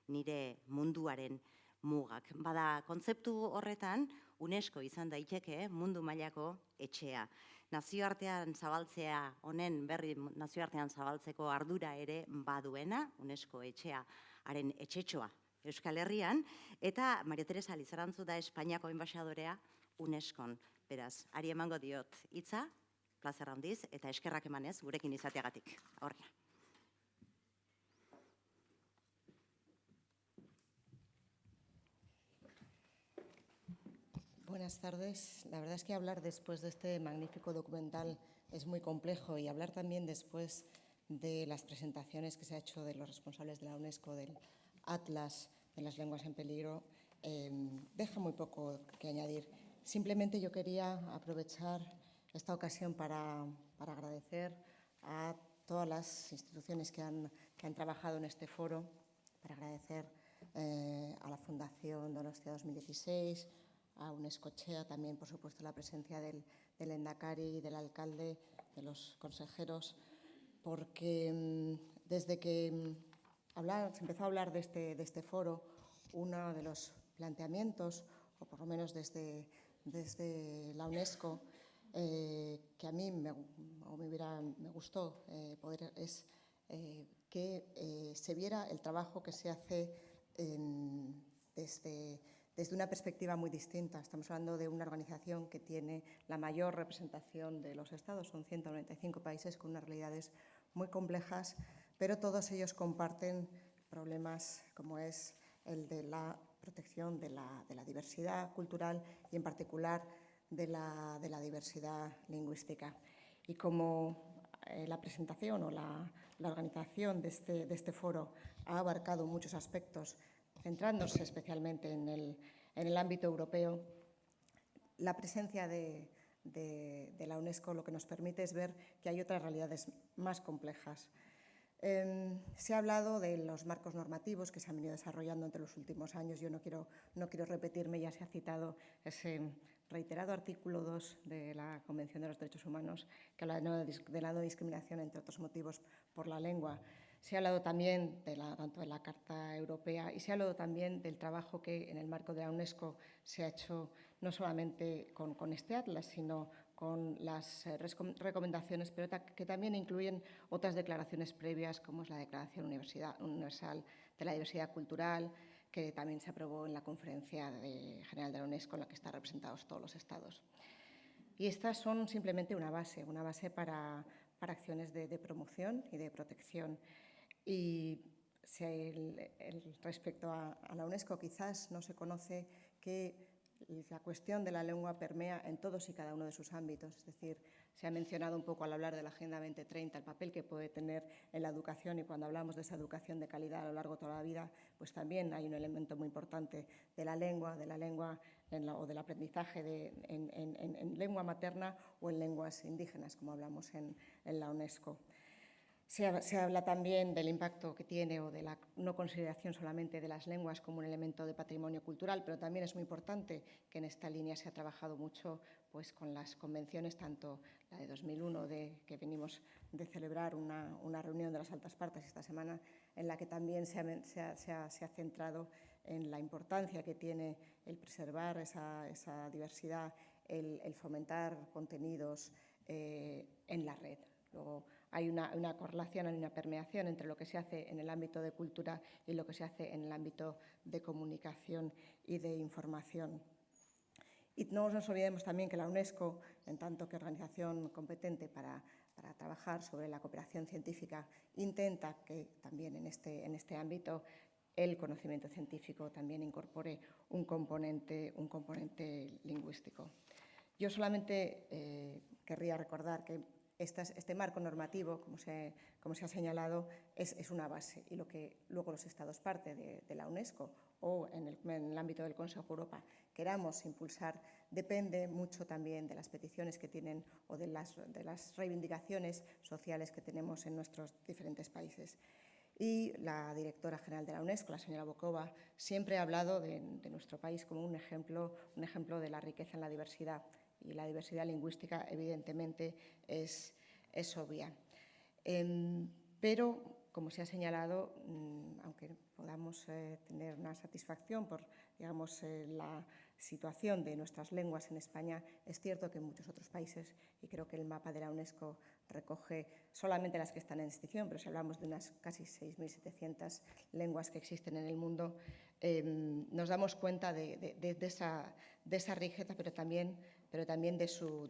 nire munduaren mugak. Bada, kontzeptu horretan, UNESCO izan daiteke mundu mailako etxea. Nazioartean zabaltzea, honen berri nazioartean zabaltzeko ardura ere baduena, UNESCO etxea, haren etxetxoa Euskal Herrian, eta Maria Teresa Lizarantzu da Espainiako enbaxadorea UNESCOn. Beraz, ari emango diot hitza, plazer handiz, eta eskerrak emanez gurekin izateagatik. Horria. Buenas tardes. La verdad es que hablar después de este magnífico documental es muy complejo y hablar también después de las presentaciones que se ha hecho de los responsables de la UNESCO del Atlas de las lenguas en peligro deja muy poco que añadir. Simplemente yo quería aprovechar esta ocasión para agradecer a todas las instituciones que han trabajado en este foro, para agradecer a la Fundación Donostia 2016, a UNESCO Chea, también, por supuesto, la presencia del Endacari, del alcalde, de los consejeros, porque desde que se empezó a hablar de este foro, uno de los planteamientos, o por lo menos desde la UNESCO, que a mí me gustó poder, es que se viera el trabajo que se hace desde una perspectiva muy distinta. Estamos hablando de una organización que tiene la mayor representación de los estados, son 195 países con unas realidades muy complejas, pero todos ellos comparten problemas como es el de la protección de la diversidad cultural y en particular de la diversidad lingüística. Y como la presentación o la organización de este foro ha abarcado muchos aspectos, centrándose especialmente en el ámbito europeo, la presencia de la UNESCO lo que nos permite es ver que hay otras realidades más complejas. Se ha hablado de los marcos normativos que se han venido desarrollando entre los últimos años. Yo no quiero repetirme, ya se ha citado ese reiterado artículo 2 de la Convención de los Derechos Humanos que habla de la no discriminación, entre otros motivos, por la lengua. Se ha hablado también tanto de la Carta Europea y se ha hablado también del trabajo que en el marco de la UNESCO se ha hecho no solamente con este atlas, sino con las recomendaciones, pero que también incluyen otras declaraciones previas, como es la Declaración Universal de la Diversidad Cultural, que también se aprobó en la Conferencia General de la UNESCO, en la que están representados todos los estados. Y estas son simplemente una base para acciones de promoción y de protección. Y respecto a la UNESCO, quizás no se conoce que la cuestión de la lengua permea en todos y cada uno de sus ámbitos. Es decir, se ha mencionado un poco al hablar de la Agenda 2030 el papel que puede tener en la educación, y cuando hablamos de esa educación de calidad a lo largo de toda la vida, pues también hay un elemento muy importante de la lengua o del aprendizaje en lengua materna o en lenguas indígenas, como hablamos en la UNESCO. Se habla también del impacto que tiene o de la no consideración solamente de las lenguas como un elemento de patrimonio cultural, pero también es muy importante que en esta línea se ha trabajado mucho pues, con las convenciones, tanto la de 2001, que venimos de celebrar una reunión de las altas partes esta semana, en la que también se ha centrado en la importancia que tiene el preservar esa diversidad, el fomentar contenidos en la red. Luego, hay una correlación, hay una permeación entre lo que se hace en el ámbito de cultura y lo que se hace en el ámbito de comunicación y de información. Y no nos olvidemos también que la UNESCO, en tanto que organización competente para trabajar sobre la cooperación científica, intenta que también en este ámbito el conocimiento científico también incorpore un componente lingüístico. Yo solamente querría recordar que este marco normativo, como se ha señalado, es una base, y lo que luego los Estados parte de la UNESCO o en el ámbito del Consejo de Europa queramos impulsar depende mucho también de las peticiones que tienen o de las reivindicaciones sociales que tenemos en nuestros diferentes países. Y la directora general de la UNESCO, la señora Bokova, siempre ha hablado de nuestro país como un ejemplo de la riqueza en la diversidad. Y la diversidad lingüística, evidentemente, es obvia. Pero, como se ha señalado, aunque podamos tener una satisfacción por la situación de nuestras lenguas en España, es cierto que en muchos otros países, y creo que el mapa de la UNESCO recoge solamente las que están en extinción, pero si hablamos de unas casi 6.700 lenguas que existen en el mundo, nos damos cuenta de esa riqueza, pero también de su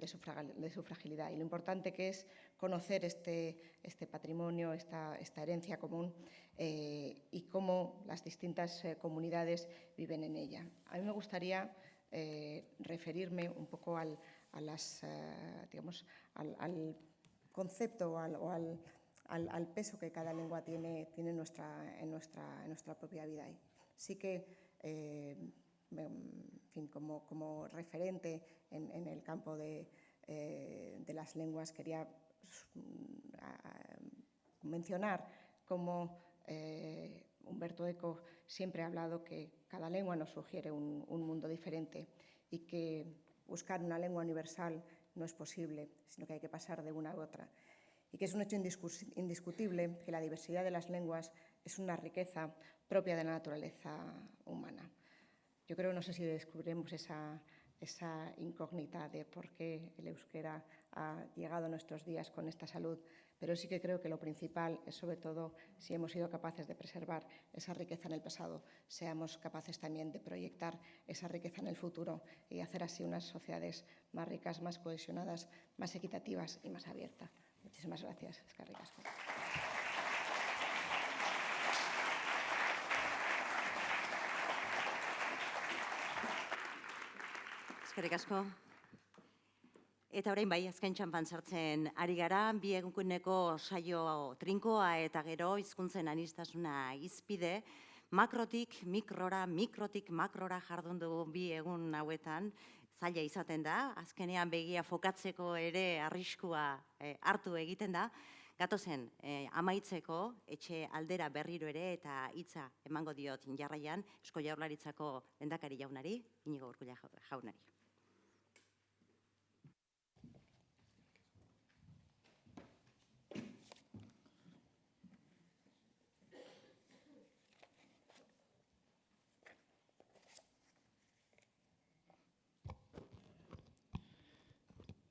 fragilidad. Y lo importante que es conocer este patrimonio, esta herencia común y cómo las distintas comunidades viven en ella. A mí me gustaría referirme un poco al concepto o al peso que cada lengua tiene en nuestra propia vida. Y sí que, como referente en el campo de las lenguas, quería mencionar cómo Umberto Eco siempre ha hablado que cada lengua nos sugiere un mundo diferente y que buscar una lengua universal no es posible, sino que hay que pasar de una a otra. y que es un hecho indiscutible que la diversidad de las lenguas es una riqueza propia de la naturaleza humana. Yo creo, no sé si descubriremos esa incógnita de por qué el euskera ha llegado a nuestros días con esta salud, pero sí que creo que lo principal es, sobre todo, si hemos sido capaces de preservar esa riqueza en el pasado, seamos capaces también de proyectar esa riqueza en el futuro y hacer así unas sociedades más ricas, más cohesionadas, más equitativas y más abiertas. Muchísimas gracias. Eskerrik asko. Eskerrik asko. Eta orain bai, azken txanpan sartzen ari gara, bi eguneko saio trinkoa eta gero hizkuntzen aniztasuna izpide, makrotik mikrora, mikrotik makrora jardun dugu bi egun hauetan, zaila izaten da, azkenean begia fokatzeko ere arriskua hartu egiten da, gatozen amaitzeko etxe aldera berriro ere eta hitza emango diot jarraian Eusko Jaurlaritzako lehendakari jaunari, Iñigo Urkullu jaunari.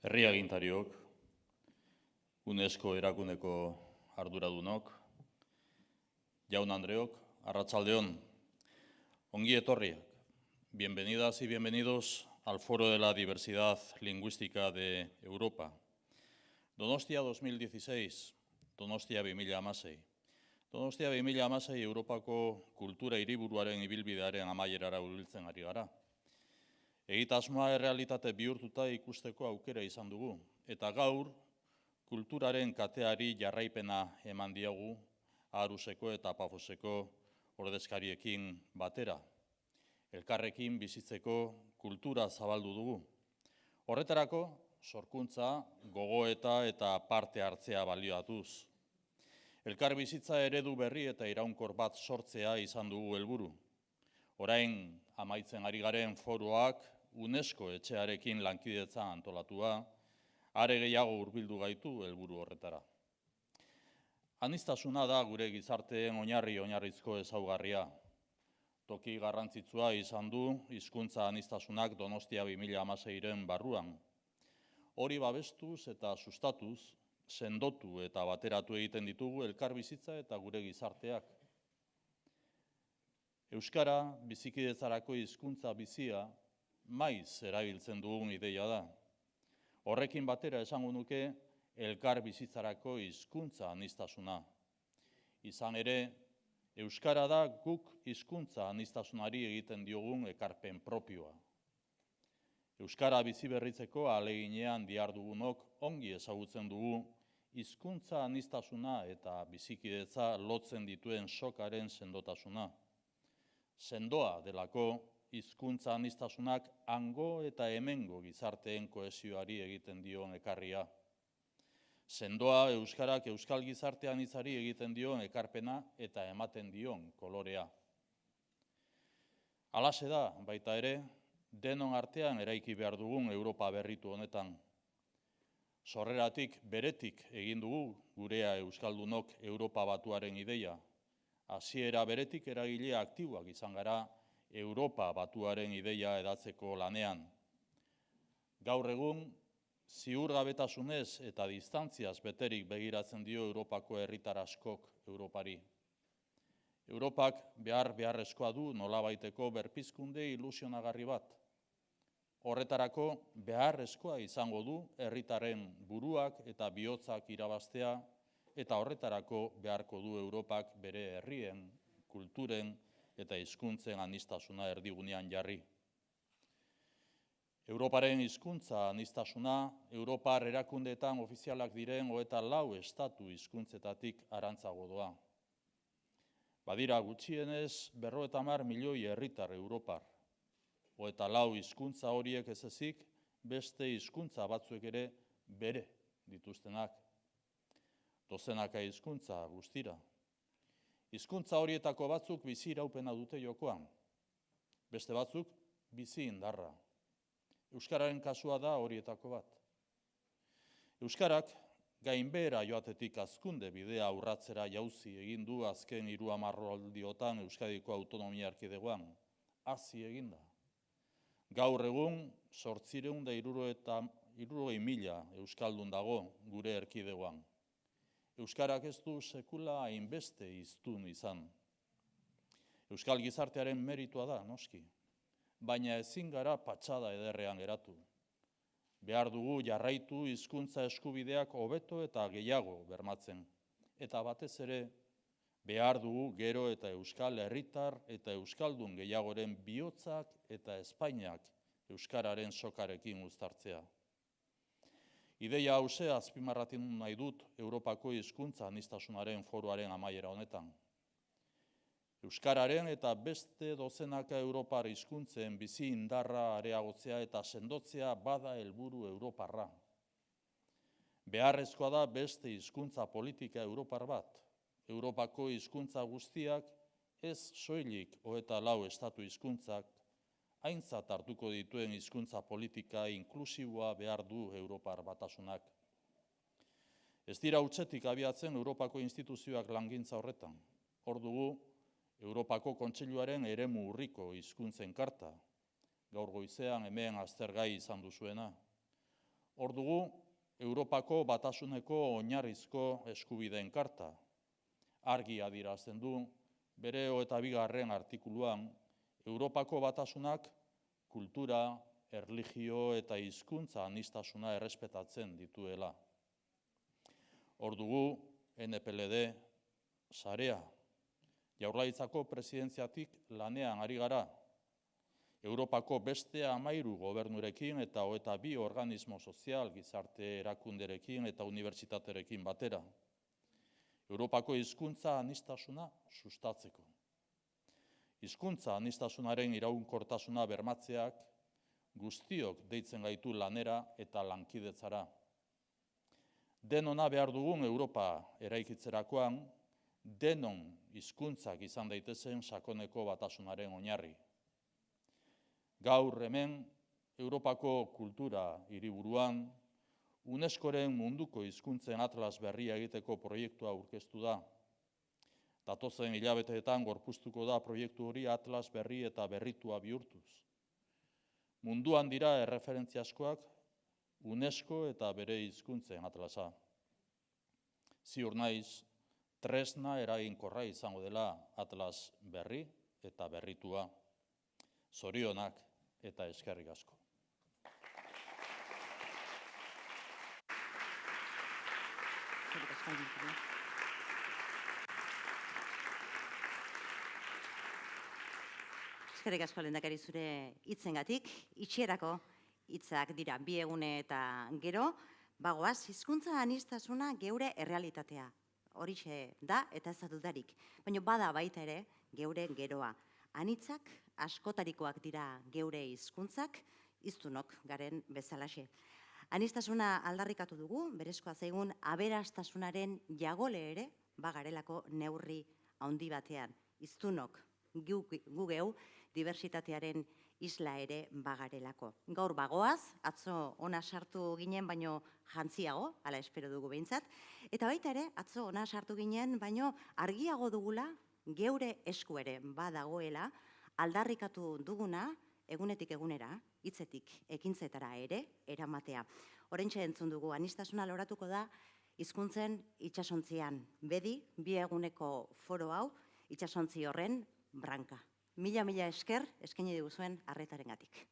Herri agintariok, UNESCO erakundeko arduradunok, jaun Andreok, arratsaldeon, ongi etorriak. Bienvenidas y bienvenidos al Foro de la Diversidad Lingüística de Europa. Donostia 2016, Donostia 2016. Donostia 2016 Europako kultura hiriburuaren ibilbidearen amaierara hurbiltzen ari gara. Egitasmoa errealitate bihurtuta ikusteko aukera izan dugu, eta gaur kulturaren kateari jarraipena eman diagu Aarhuseko eta Pafoseko ordezkariekin batera. Elkarrekin bizitzeko kultura zabaldu dugu. Horretarako, sorkuntza, gogoeta eta parte hartzea balioatuz. Elkar bizitza eredu berri eta iraunkor bat sortzea izan dugu helburu. Orain amaitzen ari garen foroak UNESCO etxearekin lankidetza antolatua, are gehiago hurbildu gaitu helburu horretara. Aniztasuna da gure gizarteen oinarrizko ezaugarria. Toki garrantzitsua izan du hizkuntza aniztasunak Donostia 2016-ren barruan. Hori babestuz eta sustatuz, sendotu eta bateratu egiten ditugu elkarbizitza eta gure gizarteak. Euskara bizikidetzarako hizkuntza bizia maiz erabiltzen dugun ideia da. Horrekin batera esango nuke elkar bizitzarako hizkuntza aniztasuna. Izan ere, euskara da guk hizkuntza aniztasunari egiten diogun ekarpen propioa. Euskara bizi berritzeko ahaleginean dihardugunok ongi ezagutzen dugu hizkuntza aniztasuna eta bizikidetza lotzen dituen sokaren sendotasuna. Sendoa delako hizkuntza aniztasunak hango eta hemengo gizarteen kohesioari egiten dion ekarria. Sendoa euskarak euskal gizarte anitzari egiten dion ekarpena eta ematen dion kolorea. Halaxe da, baita ere, denon artean eraiki behar dugun Europa berritu honetan. Sorreratik beretik egin dugu gurea euskaldunok Europa batuaren ideia. Hasiera beretik eragile aktiboak izan gara Europa batuaren ideia edatzeko lanean. Gaur egun, ziurgabetasunez eta distantziaz beterik begiratzen dio Europako herritar askok Europari. Europak beharrezkoa du nolabaiteko berpizkunde ilusionagarri bat. Horretarako beharrezkoa izango du herritarren buruak eta bihotzak irabaztea, eta horretarako beharko du Europak bere herrien, kulturen eta hizkuntzen aniztasuna erdigunean jarri. Europaren hizkuntza aniztasuna, Europar erakundeetan ofizialak diren 24 estatu hizkuntzetatik arantzago doa. Badira gutxienez 50 milioi herritar Europar. 24 hizkuntza horiek ez ezik, beste hizkuntza batzuek ere bere dituztenak. Dozenaka hizkuntza guztira. Hizkuntza horietako batzuk bizi iraupena dute jokoan. Beste batzuk bizi indarra. Euskararen kasua da horietako bat. Euskarak gainbehera joatetik hazkunde bidea urratzera jauzi egin du azken 30 aldiotan Euskadiko autonomia erkidegoan. Hazi egin da. Gaur egun 860.000 euskaldun dago gure erkidegoan. Euskarak ez du sekula hainbeste hiztun izan. Euskal gizartearen meritua da, noski, baina ezin gara patxada ederrean geratu. Behar dugu jarraitu hizkuntza eskubideak hobeto eta gehiago bermatzen. Eta batez ere, behar dugu gero eta euskal herritar eta euskaldun gehiagoren bihotzak eta espainak euskararen sokarekin uztartzea. Ideia hause azpimarratzen nahi dut Europako hizkuntza aniztasunaren foruaren amaiera honetan. Euskararen eta beste dozenaka Europar hizkuntzen bizi indarra areagotzea eta sendotzea bada helburu europarra. Beharrezkoa da beste hizkuntza politika europar bat. Europako hizkuntza guztiak ez soilik 24 estatu hizkuntzak aintzat hartuko dituen hizkuntza politika inklusiboa behar du Europar batasunak. Ez dira hutsetik abiatzen Europako instituzioak langintza horretan. Hor dugu Europako Kontseiluaren eremu urriko hizkuntzen karta, gaur goizean hemen aztergai izan duzuena. Hor dugu Europako batasuneko oinarrizko eskubideen karta. Argi adierazten du bere 22. artikuluan Europako batasunak kultura, erlijio eta hizkuntza aniztasuna errespetatzen dituela. Hor dugu NPLD sarea. Jaurlaritzako presidentziatik lanean ari gara. Europako beste 13 gobernurekin eta 22 organismo sozial, gizarte erakunderekin eta unibertsitaterekin batera. Europako hizkuntza aniztasuna sustatzeko. Hizkuntza anistasunaren iraunkortasuna bermatzeak guztiok deitzen gaitu lanera eta lankidetzara. Denona behar dugun Europa eraikitzerakoan, denon hizkuntzak izan daitezen sakoneko batasunaren oinarri. Gaur hemen, Europako kultura hiriburuan, UNESCOren munduko hizkuntzen atlas berria egiteko proiektua aurkeztu da. Datozen hilabeteetan gorpuztuko da proiektu hori atlas berri eta berritua bihurtuz. Munduan dira erreferentziaskoak UNESCO eta bere hizkuntzen atlasa. Ziur naiz, tresna eraginkorra izango dela atlas berri eta berritua. Zorionak eta eskerrik asko. Eskerrik asko lehendakari zure hitzengatik, itxierako hitzak dira 2 egune eta gero, bagoaz, hizkuntza aniztasuna geure errealitatea. Horixe da eta ez dudarik, baina bada baita ere geure geroa. Anitzak askotarikoak dira geure hizkuntzak, hiztunok garen bezalaxe. Aniztasuna aldarrikatu dugu, berezkoa zaigun aberastasunaren jagole ere bagarelako neurri handi batean. Hiztunok gu geu diversitatearen isla ere bagarelako. Gaur bagoaz, atzo ona sartu ginen, baino jantziago, hala espero dugu behintzat, eta baita ere, atzo ona sartu ginen, baino argiago dugula, geure esku ere badagoela, aldarrikatu duguna, egunetik egunera, hitzetik ekintzetara ere, eramatea. Oraintxe entzun dugu, aniztasuna loratuko da, hizkuntzen itsasontzian. Bedi, 2 eguneko foro hau, itsasontzi horren branka. Mila esker, eskaini diguzuen arretarengatik.